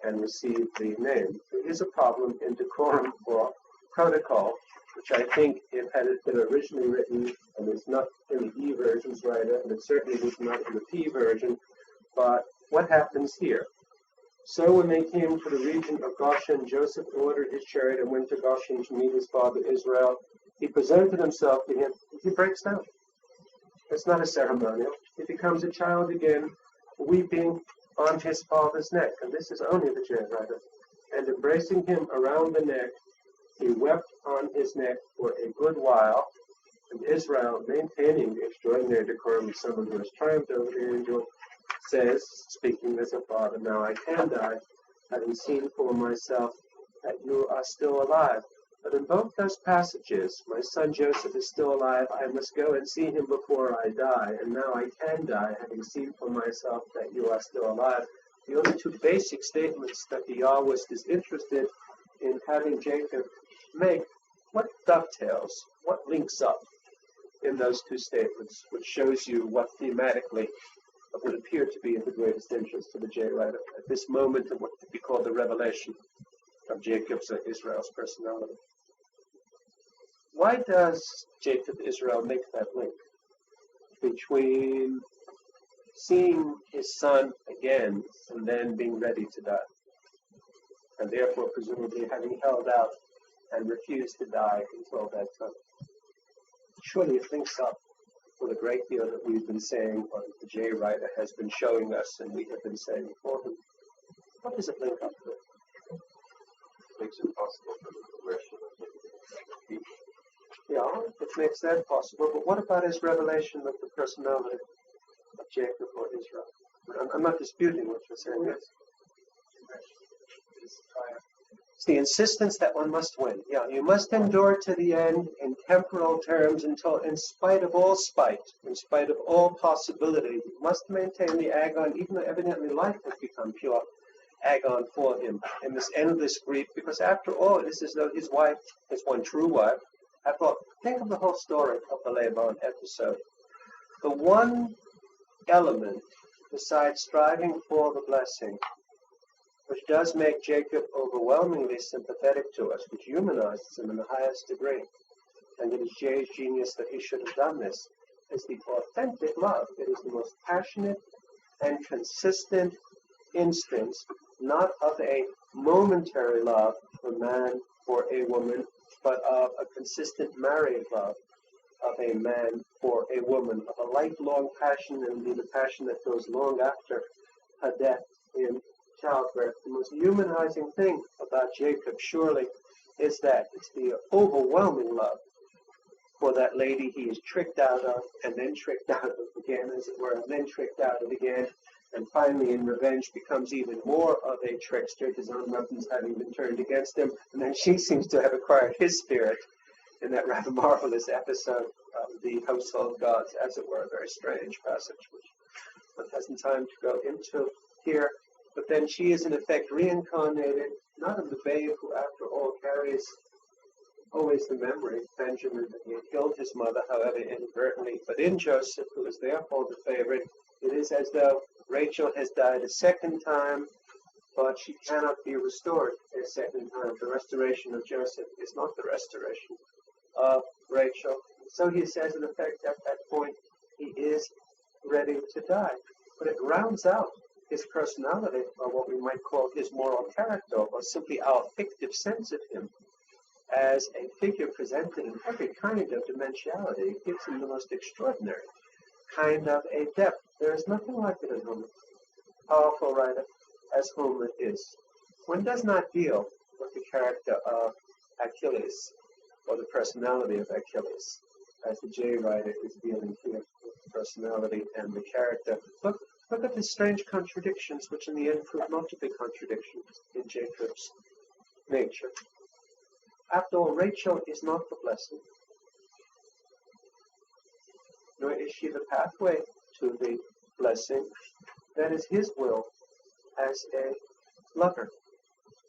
and received the name. There is a problem in decorum or protocol, which I think it had been originally written, and it's not in the E versions, right, and it certainly was not in the P version, but what happens here? So when they came to the region of Goshen, Joseph ordered his chariot and went to Goshen to meet his father Israel. He presented himself to him. He breaks down. It's not a ceremonial. He becomes a child again, weeping on his father's neck. And this is only the J writer. And embracing him around the neck, he wept on his neck for a good while. And Israel, maintaining the extraordinary decorum of someone who has triumphed over the angel, says, speaking as a father, now I can die, having seen for myself that you are still alive. But in both those passages, my son Joseph is still alive, I must go and see him before I die, and now I can die, having seen for myself that you are still alive. The only two basic statements that the Yahwist is interested in having Jacob make, what dovetails, what links up in those two statements, which shows you what thematically would appear to be of the greatest interest to the J writer at this moment of what could be called the revelation of Jacob's or Israel's personality. Why does Jacob Israel make that link between seeing his son again and then being ready to die, and therefore presumably having held out and refused to die until that time? Surely it links up with a great deal that we've been saying, or the J writer has been showing us, and we have been saying for him. What does it link up with? Makes it possible for the progression of people. Yeah, it makes that possible, but what about his revelation of the personality of Jacob or Israel? I'm not disputing what you're saying, yes? It's the insistence that one must win. Yeah, you must endure to the end in temporal terms until, in spite of all spite, in spite of all possibility, you must maintain the agon, even though evidently life has become pure agon for him in this endless grief, because after all, it is as though his wife, his one true wife, after all, think of the whole story of the Laban episode. The one element, besides striving for the blessing, which does make Jacob overwhelmingly sympathetic to us, which humanizes him in the highest degree, and it is Jay's genius that he should have done this, is the authentic love. It is the most passionate and consistent instance, not of a momentary love of a man for a woman, but of a consistent married love of a man for a woman, of a lifelong passion, and indeed a passion that goes long after her death in childbirth. The most humanizing thing about Jacob, surely, is that it's the overwhelming love for that lady he is tricked out of, and then tricked out of again, as it were, and then tricked out of again, and finally in revenge becomes even more of a trickster, his own weapons having been turned against him, and then she seems to have acquired his spirit in that rather marvelous episode of the household gods, as it were, a very strange passage, which one hasn't time to go into here. But then she is in effect reincarnated, not of the babe who after all carries always the memory, Benjamin, that he had killed his mother, however inadvertently, but in Joseph, who is therefore the favorite. It is as though Rachel has died a second time, but she cannot be restored a second time. The restoration of Joseph is not the restoration of Rachel. So he says, in effect, at that point, he is ready to die. But it rounds out his personality, or what we might call his moral character, or simply our fictive sense of him, as a figure presented in every kind of dimensionality. It gives him the most extraordinary kind of a depth. There is nothing like it in Homer. Powerful writer as Homer is. One does not deal with the character of Achilles or the personality of Achilles, as the J writer is dealing here with the personality and the character. Look at the strange contradictions, which in the end prove not to be contradictions in Jacob's nature. After all, Rachel is not the blessing, nor is she the pathway to the blessing. That is his will as a lover,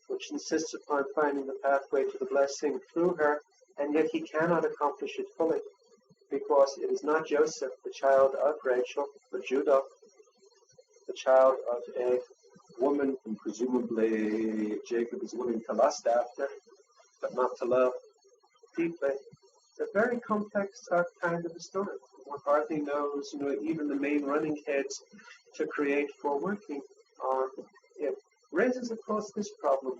which insists upon finding the pathway to the blessing through her, and yet he cannot accomplish it fully, because it is not Joseph, the child of Rachel, but Judah, the child of a woman whom presumably Jacob is willing to lust after, but not to love deeply. It's a very complex kind of a story. One hardly knows, even the main running heads to create for working on it. Raises, of course, this problem.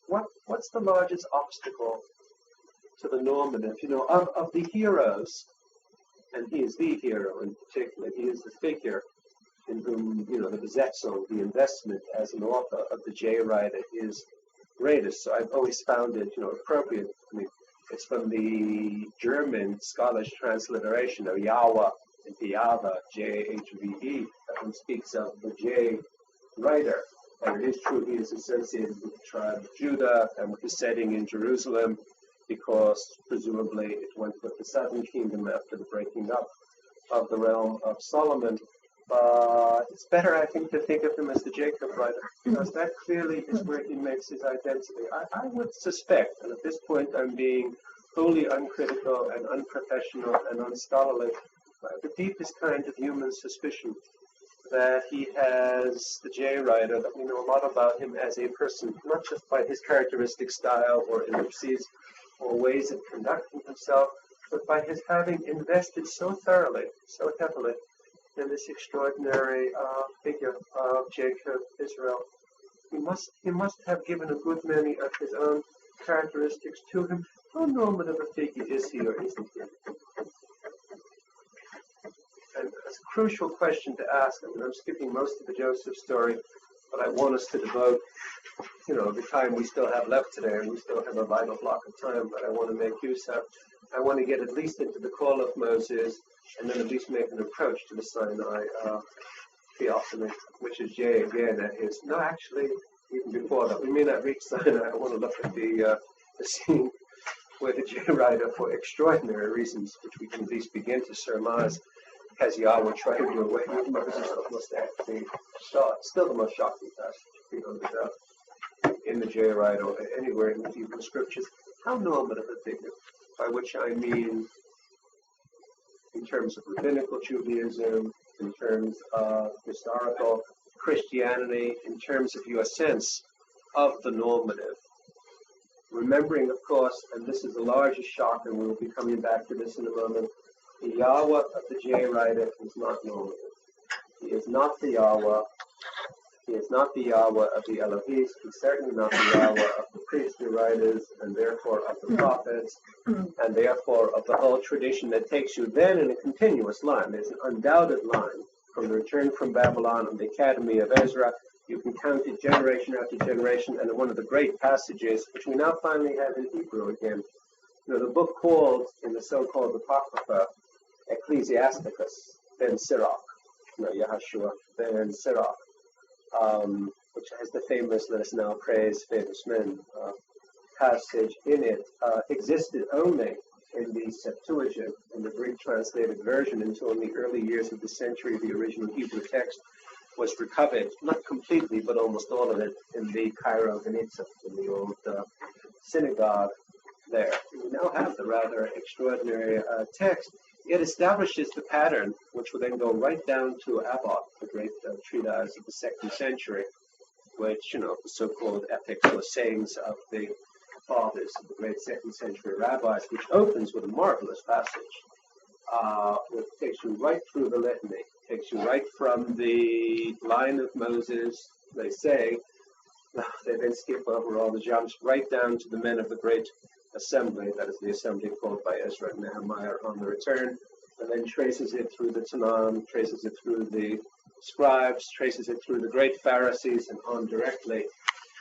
What's the largest obstacle to the normative? Of the heroes, and he is the hero in particular, he is the figure in whom, the Besetzung, the investment as an author of the J writer is greatest. So I've always found it, appropriate. I mean, it's from the German Scottish transliteration of Yahweh and Yahweh, Jhve, that one speaks of the J writer. And it is true he is associated with the tribe of Judah and with the setting in Jerusalem, because presumably it went with the southern kingdom after the breaking up of the realm of Solomon. But it's better, I think, to think of him as the Jacob writer, because that clearly is where he makes his identity. I would suspect, and at this point I'm being wholly uncritical and unprofessional and unscholarly, the deepest kind of human suspicion that he has, the J writer, that we know a lot about him as a person, not just by his characteristic style or ellipses or ways of conducting himself, but by his having invested so thoroughly, so heavily in this extraordinary figure of Jacob, Israel. He must have given a good many of his own characteristics to him. How normative a figure is he or isn't he? And it's a crucial question to ask. I mean, I'm skipping most of the Joseph story, but I want us to devote, the time we still have left today, and we still have a vital block of time that I want to make use of. I want to get at least into the call of Moses, and then at least make an approach to the Sinai theophany, which is J again. That is, no, actually, even before that, we may not reach Sinai. I want to look at the scene where the J writer, for extraordinary reasons, which we can at least begin to surmise, has Yahweh trying to do away with Moses, almost actually still the most shocking passage, beyond the doubt, in the J writer or anywhere in the Hebrew scriptures. How normative a figure, by which I mean in terms of rabbinical Judaism, in terms of historical Christianity, in terms of your sense of the normative. Remembering, of course, and this is the largest shock, and we will be coming back to this in a moment, the Yahweh of the J writer is not normative. He is not the Yahweh. He is not the Yahweh of the Elohim. He's certainly not the Yahweh of the priestly writers, and therefore of the prophets, and therefore of the whole tradition that takes you then in a continuous line. There's an undoubted line from the return from Babylon and the Academy of Ezra. You can count it generation after generation, and in one of the great passages, which we now finally have in Hebrew again, the book called, in the so-called Apocrypha, Ecclesiasticus, ben Sirach, Yahashua ben Sirach, which has the famous "Let us now praise famous men" passage in it, existed only in the Septuagint, in the Greek translated version, until in the early years of the century the original Hebrew text was recovered, not completely, but almost all of it, in the Cairo Geniza, in the old synagogue there. We now have the rather extraordinary text. It establishes the pattern, which will then go right down to Abbot, the great treatise of the 2nd century, which, the so-called epics or sayings of the fathers of the great 2nd century rabbis, which opens with a marvelous passage, which takes you right through the litany, takes you right from the line of Moses, they say, they then skip over all the jumps, right down to the men of the great assembly, that is the assembly called by Ezra and Nehemiah on the return, and then traces it through the Tanakh, traces it through the scribes, traces it through the great Pharisees, and on directly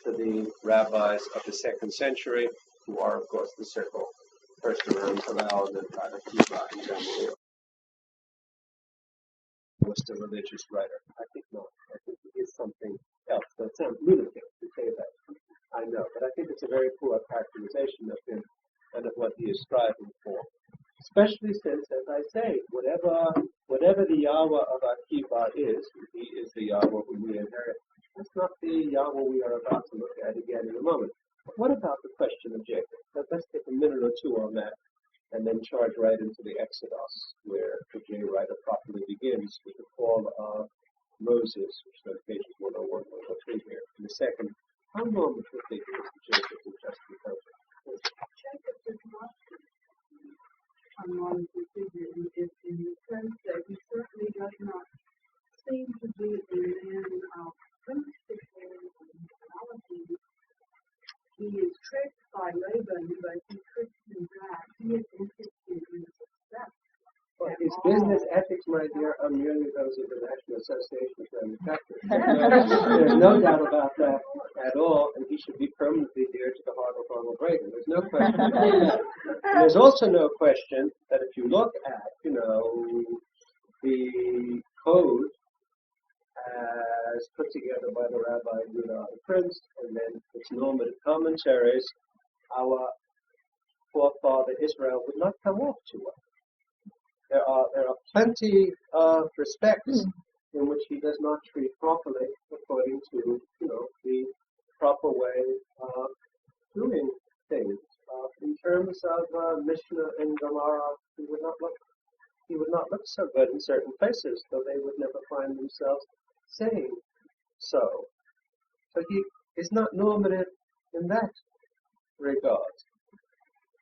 to the rabbis of the 2nd century, who are, of course, the circle first around Hillel and then Father Kiva and Damir. Was the religious writer? I think not. I think it is something else. So it sounds lunatic to say that. I know, but I think it's a very poor characterization of him and of what he is striving for. Especially since, as I say, whatever the Yahweh of Akiva is, he is the Yahweh whom we inherit. That's not the Yahweh we are about to look at again in a moment. But what about the question of Jacob? Let's take a minute or two on that, and then charge right into the Exodus, where the J writer properly begins with the call of Moses, which is on pages 101, 103 here. And the second, how long would you think it is that Jacob is just because? Jacob does not among the figure in the sense that he certainly does not seem to be a man of principle and morality. He is tricked by Laban, but he tricks him back. He is interested in success. Well, his business ethics, my dear, are merely those of the National Association of Manufacturers. There's no doubt about that at all, and he should be permanently dear to the heart of Ronald Reagan. There's no question about that. And there's also no question that if you look at, the code as put together by the Rabbi Yehuda the Prince, and then its normative commentaries, our forefather Israel would not come off too well. There are plenty of respects in which he does not treat properly according to the proper way of doing things. In terms of Mishnah and Gemara, he would not look so good in certain places, though they would never find themselves saying so. So he is not normative in that regard.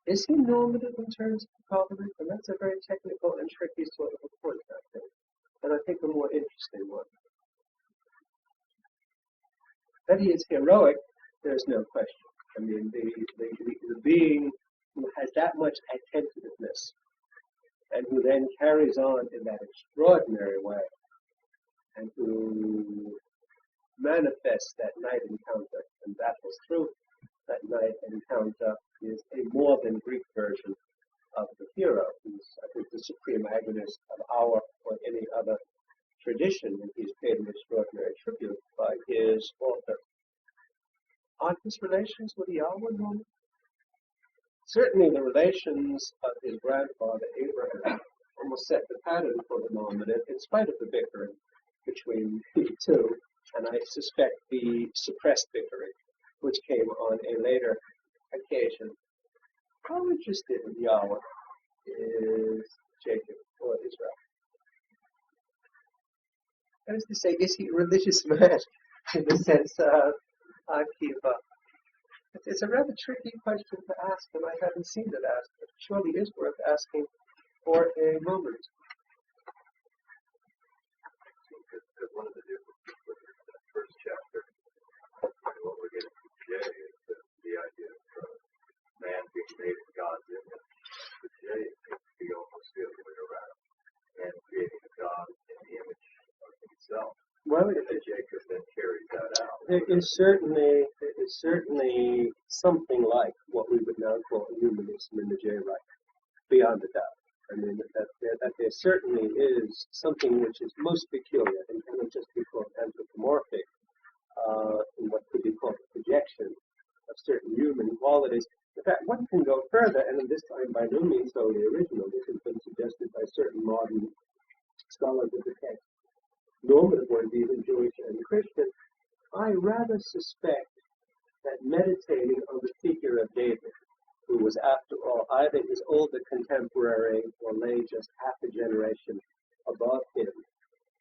Is he normative in terms of covenant? And that's a very technical and tricky sort of a point, I think. And I think a more interesting one. That he is heroic, there's no question. I mean, the being who has that much attentiveness and who then carries on in that extraordinary way and who manifests that night encounter and battles through that night encounter is a more than Greek version of the hero, who's, I think, the supreme agonist of our or any other tradition, and he's paid an extraordinary tribute by his author. Are his relations with Yahweh normal? Certainly the relations of his grandfather Abraham almost set the pattern for the normative, in spite of the bickering between the two, and I suspect the suppressed bickering, which came on a later occasion. How interested in Yahweh is Jacob or Israel? That is to say, is he a religious man in the sense of Akiva? It's a rather tricky question to ask, and I haven't seen it asked, but it surely is worth asking for a moment. Because one of the differences with that first chapter and what we're getting from today is the idea of man being made in God's image. But today it seems to be almost the other way around. Man creating a God in the image of himself. Well, Jacob then carries that out. There is certainly something like what we would now call humanism in the J right, beyond a doubt. I mean, that there certainly is something which is most peculiar and cannot just be called anthropomorphic, in what could be called a projection of certain human qualities. In fact, one can go further, and this time by no means solely original. This has been suggested by certain modern scholars of the text, normative ones, even Jewish and Christian. I rather suspect that meditating on the figure of David, who was, after all, either his older contemporary or lay just half a generation above him,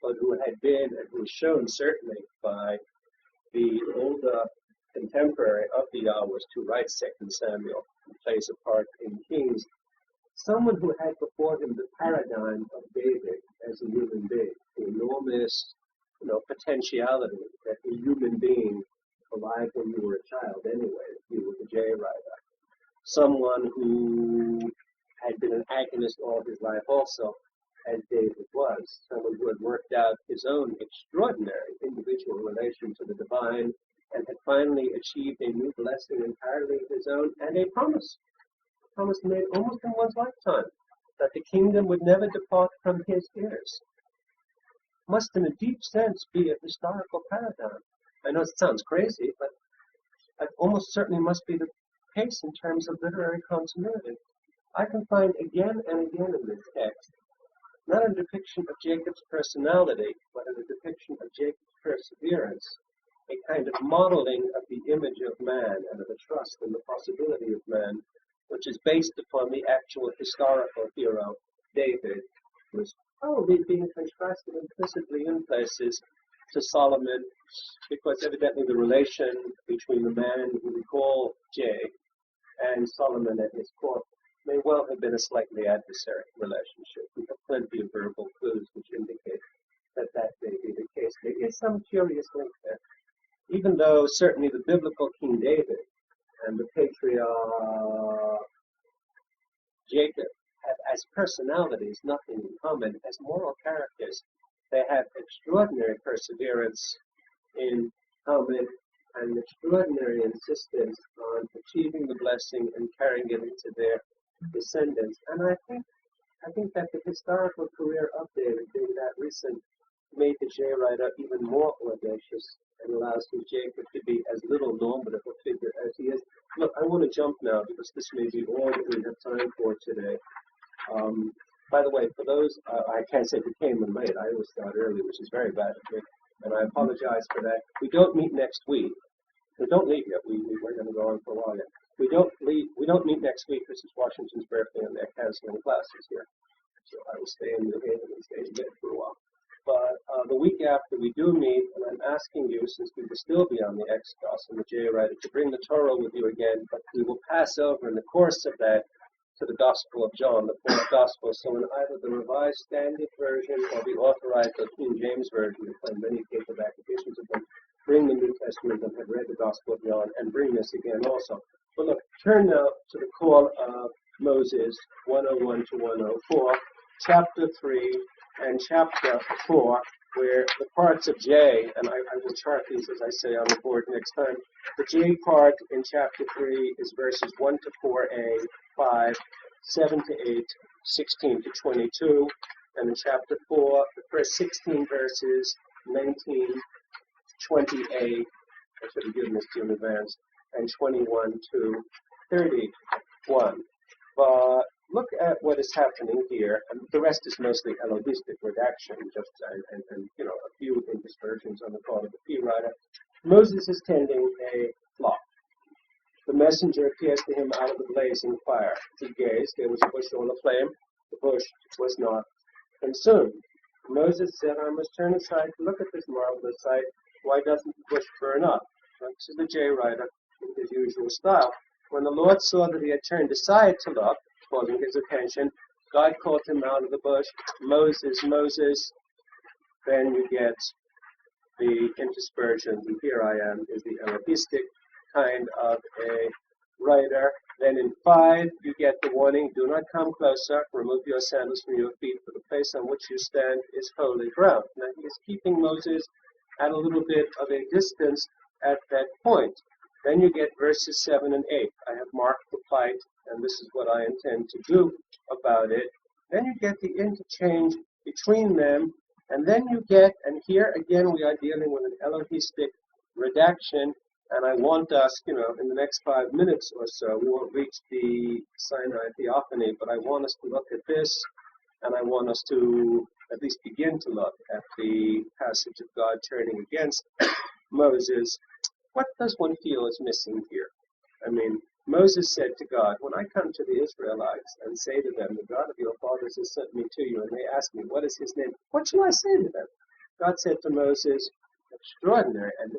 but who had been, and who was shown certainly by the older contemporary of the Yahwehs to write 2 Samuel, and plays a part in Kings, someone who had before him the paradigm of David as a human being, the enormous potentiality that a human being alive when you were a child anyway, if you were the J writer. Someone who had been an agonist all his life also, as David was, someone who had worked out his own extraordinary individual relation to the divine and had finally achieved a new blessing entirely of his own and a promise made almost in one's lifetime, that the kingdom would never depart from his heirs. Must in a deep sense be a historical paradigm. I know it sounds crazy, but it almost certainly must be the case in terms of literary continuity. I can find again and again in this text not a depiction of Jacob's personality, but a depiction of Jacob's perseverance, a kind of modeling of the image of man and of the trust in the possibility of man, which is based upon the actual historical hero, David, who is probably being contrasted implicitly in places to Solomon, because evidently the relation between the man who we call Jay and Solomon at his court may well have been a slightly adversary relationship. We have plenty of verbal clues which indicate that that may be the case. There is some curious link there, even though certainly the biblical King David and the patriarch Jacob have as personalities nothing in common. As moral characters, they have extraordinary perseverance in common and extraordinary insistence on achieving the blessing and carrying it into their descendants. And I think that the historical career of David, being that recent, made the J writer even more audacious and allows his Jacob to be as little normative a figure as he is. Look, I want to jump now because this may be all that we have time for today. By the way, for those, I can't say who came in late. I always start early, which is very bad of me, and I apologize for that. We don't meet next week. We don't leave yet. We're going to go on for a while yet. We don't meet next week because it's Washington's birthday and they're canceling classes here. So I will stay in New Haven and stay in bed for a while. But the week after we do meet, and I'm asking you, since we will still be on the Exodus and the J writer, to bring the Torah with you again, but we will pass over in the course of that to the Gospel of John, the fourth Gospel. So in either the Revised Standard Version or the Authorized or King James Version, we find many paperback editions of them, bring the New Testament and have read the Gospel of John, and bring this again also. But look, turn now to the call of Moses, 101 to 104, chapter 3 and chapter 4, where the parts of J, and I will chart these as I say on the board next time. The J part in chapter 3 is verses 1 to 4a, 5, 7 to 8, 16 to 22, and in chapter 4, the first 16 verses, 19, 20a, I should have given this to you in advance, and 21 to 31. But look at what is happening here, and the rest is mostly Elohistic redaction, just and a few interspersions on the part of the P writer. Moses is tending a flock. The messenger appears to him out of the blazing fire. He gazed. There was a bush on aflame. The bush was not consumed. Moses said, I must turn aside to look at this marvelous sight. Why doesn't the bush burn up? Well, this is the J writer in his usual style. When the Lord saw that he had turned aside to look, calling his attention, God called him out of the bush, Moses, Moses. Then you get the interspersion. The here I am is the Elohistic kind of a writer. Then in 5, you get the warning, do not come closer, remove your sandals from your feet, for the place on which you stand is holy ground. Now he is keeping Moses at a little bit of a distance at that point. Then you get verses 7 and 8. I have marked the plight, and this is what I intend to do about it. Then you get the interchange between them, and then you get, and here again we are dealing with an Elohistic redaction, and I want us, in the next 5 minutes or so, we won't reach the Sinai theophany, but I want us to look at this, and I want us to at least begin to look at the passage of God turning against Moses. What does one feel is missing here? I mean, Moses said to God, when I come to the Israelites and say to them, the God of your fathers has sent me to you, and they ask me, what is his name? What shall I say to them? God said to Moses, extraordinary, and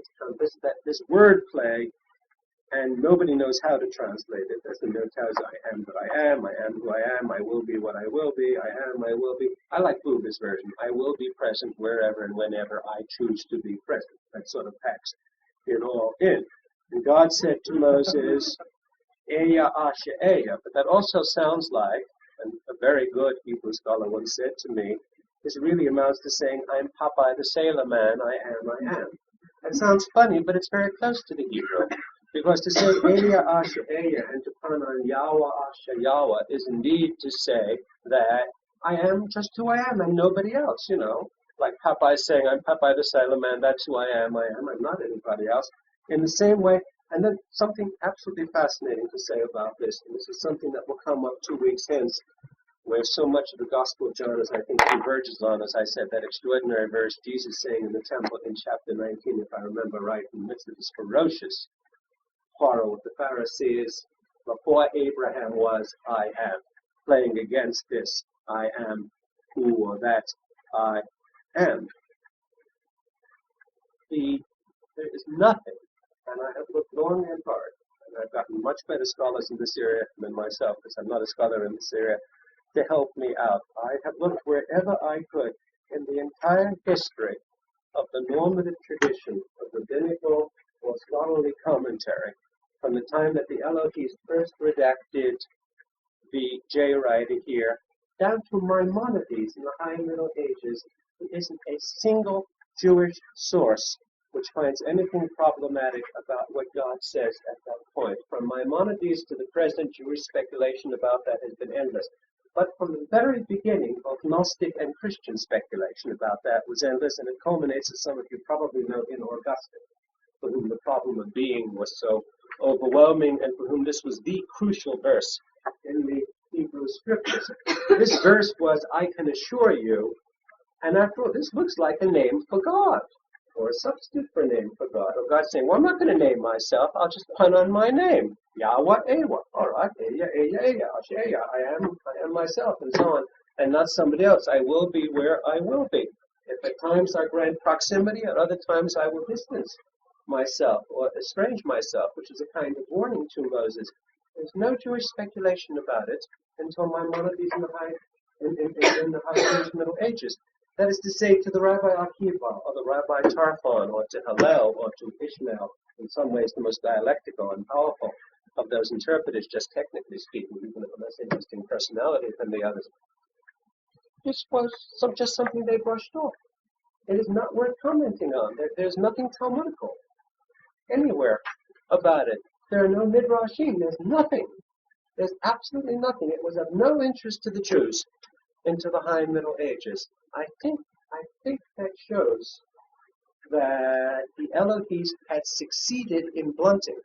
this word play, and nobody knows how to translate it. There's the note tells I am who I am, I will be what I will be, I am, I will be. I like Buber's version. I will be present wherever and whenever I choose to be present. That sort of packs it all in. And God said to Moses, Eya Asha Eya, but that also sounds like and a very good Hebrew scholar once said to me, this really amounts to saying, I'm Popeye the Sailor Man, I am. It sounds funny, but it's very close to the Hebrew. Because to say Eya Asha Eya and to put on Yawa Asha Yawa is indeed to say that I am just who I am and nobody else, you know. Like Popeye saying, I'm Popeye the Sailor Man, that's who I am, I'm not anybody else. In the same way, and then something absolutely fascinating to say about this, and this is something that will come up 2 weeks hence, where so much of the Gospel of John, as I think, converges on, as I said, that extraordinary verse Jesus saying in the temple in chapter 19, if I remember right, in the midst of this ferocious quarrel with the Pharisees, before Abraham was, I am, playing against this, I am who or that I am. There is nothing, and I have looked long and hard, and I've gotten much better scholars in this area than myself, because I'm not a scholar in this area, to help me out. I have looked wherever I could in the entire history of the normative tradition of rabbinical or scholarly commentary, from the time that the Elohim first redacted the J writer here, down to Maimonides in the High Middle Ages. There isn't a single Jewish source which finds anything problematic about what God says at that point. From Maimonides to the present, Jewish speculation about that has been endless. But from the very beginning, both Gnostic and Christian speculation about that was endless, and it culminates, as some of you probably know, in Augustine, for whom the problem of being was so overwhelming, and for whom this was the crucial verse in the Hebrew Scriptures. This verse was, I can assure you, and after all, this looks like a name for God, or a substitute for a name for God. Or God saying, well, I'm not going to name myself, I'll just pun on my name. Yahweh Ewa. All right, Eya, Eya, Eya, Asheya. I am myself, and so on, and not somebody else. I will be where I will be. If at times I grant proximity, at other times I will distance myself or estrange myself, which is a kind of warning to Moses. There's no Jewish speculation about it until Maimonides in the High Jewish Middle Ages. That is to say, to the Rabbi Akiva, or the Rabbi Tarfon, or to Hillel, or to Ishmael, in some ways the most dialectical and powerful of those interpreters, just technically speaking, even of a less interesting personality than the others. This was just something they brushed off. It is not worth commenting on. There's nothing Talmudical anywhere about it. There are no midrashim. There's nothing. There's absolutely nothing. It was of no interest to the Jews into the High Middle Ages. I think that shows that the Elohist had succeeded in blunting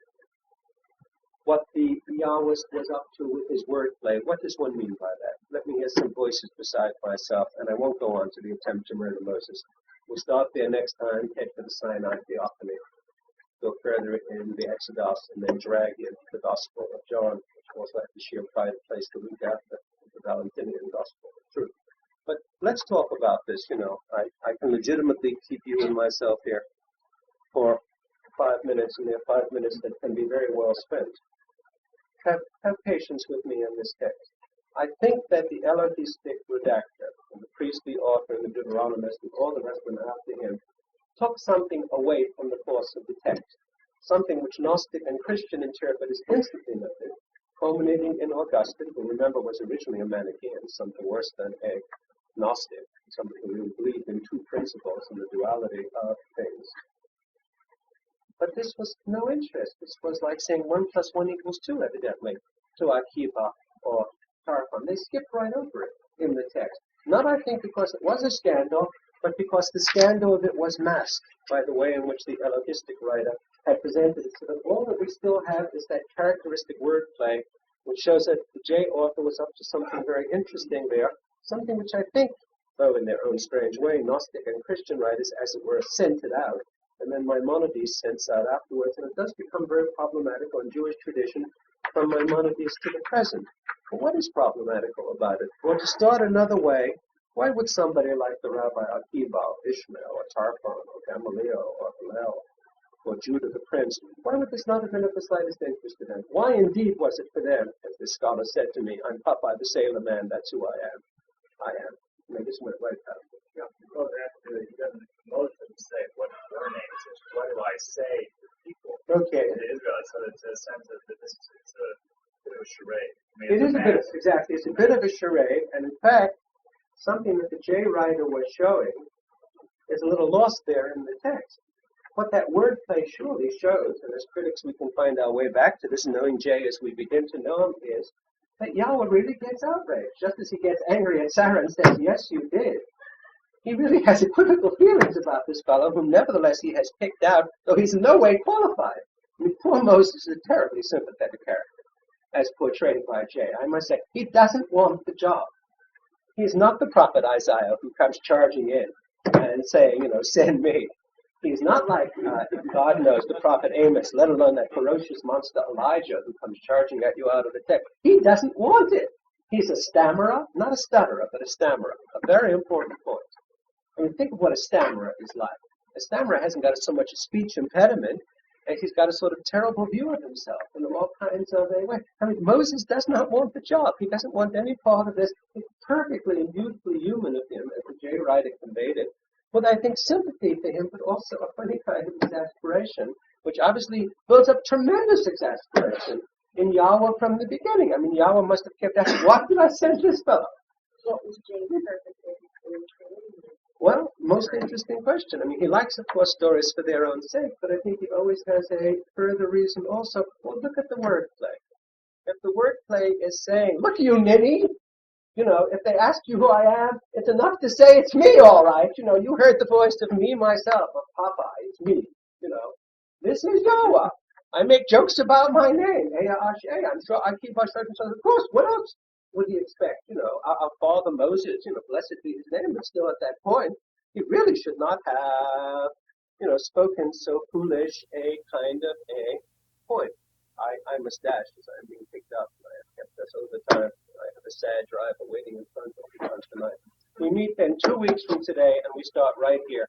what the Yahweh was up to with his wordplay. What does one mean by that? Let me hear some voices beside myself, and I won't go on to the attempt to murder Moses. We'll start there next time, head for the Sinai Theophany, go further in the Exodus, and then drag in the Gospel of John, which was like the sheer pride place the week after the Valentinian Gospel of Truth. But let's talk about this, you know. I can legitimately keep you and myself here for 5 minutes, and there are 5 minutes that can be very well spent. Have patience with me in this text. I think that the Elohistic redactor, and the priestly author, and the Deuteronomist, and all the rest of them after him, took something away from the course of the text, something which Gnostic and Christian interpreters instantly noted, culminating in Augustine, who remember was originally a Manichaean, something worse than a Gnostic, somebody who really believed in two principles and the duality of things. But this was no interest. This was like saying 1 + 1 = 2, evidently, to Akiva or Tarfon. They skipped right over it in the text. Not, I think, because it was a scandal, but because the scandal of it was masked by the way in which the Elohistic writer had presented it. So that all that we still have is that characteristic wordplay, which shows that the J author was up to something very interesting there, something which I think, though in their own strange way, Gnostic and Christian writers, as it were, scented out, and then Maimonides sends out afterwards, and it does become very problematical in Jewish tradition from Maimonides to the present. But what is problematical about it? Well, to start another way, why would somebody like the Rabbi Akiva, or Ishmael, or Tarfon, or Gamaliel, or Hillel, or Judah the Prince, why would this not have been of the slightest interest to them? Why indeed was it for them, as this scholar said to me, I'm Popeye the Sailor Man, that's who I am. I am. And they just went right past it. Yeah, because after he doesn't Moses say, what are your names? What do I say to people? Okay. To Israel. So it's a sense of that this is of a charade. I mean, It it's is a bit of, mask. exactly, it's a bit of a charade, and in fact, something that the J writer was showing is a little lost there in the text. What that wordplay surely shows, and as critics we can find our way back to this, knowing J as we begin to know him, is that Yahweh really gets outraged. Just as he gets angry at Sarah and says, yes, you did. He really has equivocal feelings about this fellow, whom nevertheless he has picked out, though he's in no way qualified. I mean, poor Moses is a terribly sympathetic character, as portrayed by J. I must say, he doesn't want the job. He's not the prophet Isaiah who comes charging in and saying, send me. He's not like, God knows, the prophet Amos, let alone that ferocious monster Elijah who comes charging at you out of the text. He doesn't want it. He's a stammerer, not a stutterer, but a stammerer. A very important point. I mean, think of what a stammerer is like. A stammerer hasn't got so much a speech impediment, and he's got a sort of terrible view of himself in all kinds of a way. I mean, Moses does not want the job. He doesn't want any part of this. It's perfectly and beautifully human of him, as the J. writer conveyed it. With, I think, sympathy for him, but also a funny kind of exasperation, which obviously builds up tremendous exasperation in Yahweh from the beginning. I mean, Yahweh must have kept asking, what did I send this fellow? What was James' purpose in Well, most interesting question. I mean, he likes, of course, stories for their own sake, but I think he always has a further reason also. Well, look at the wordplay. If the wordplay is saying, look, you ninny, if they ask you who I am, it's enough to say it's me, all right. You heard the voice of me, myself, of Papa. It's me, This is Yahweh. I make jokes about my name. I'm sure I keep my circumstances. Of course, what else would he expect? Our father Moses, blessed be his name, but still at that point, he really should not have, spoken so foolish a kind of a point. I must dash as I'm being picked up. I have kept us over time. I have a sad drive awaiting in front of me tonight. We meet then 2 weeks from today, and we start right here.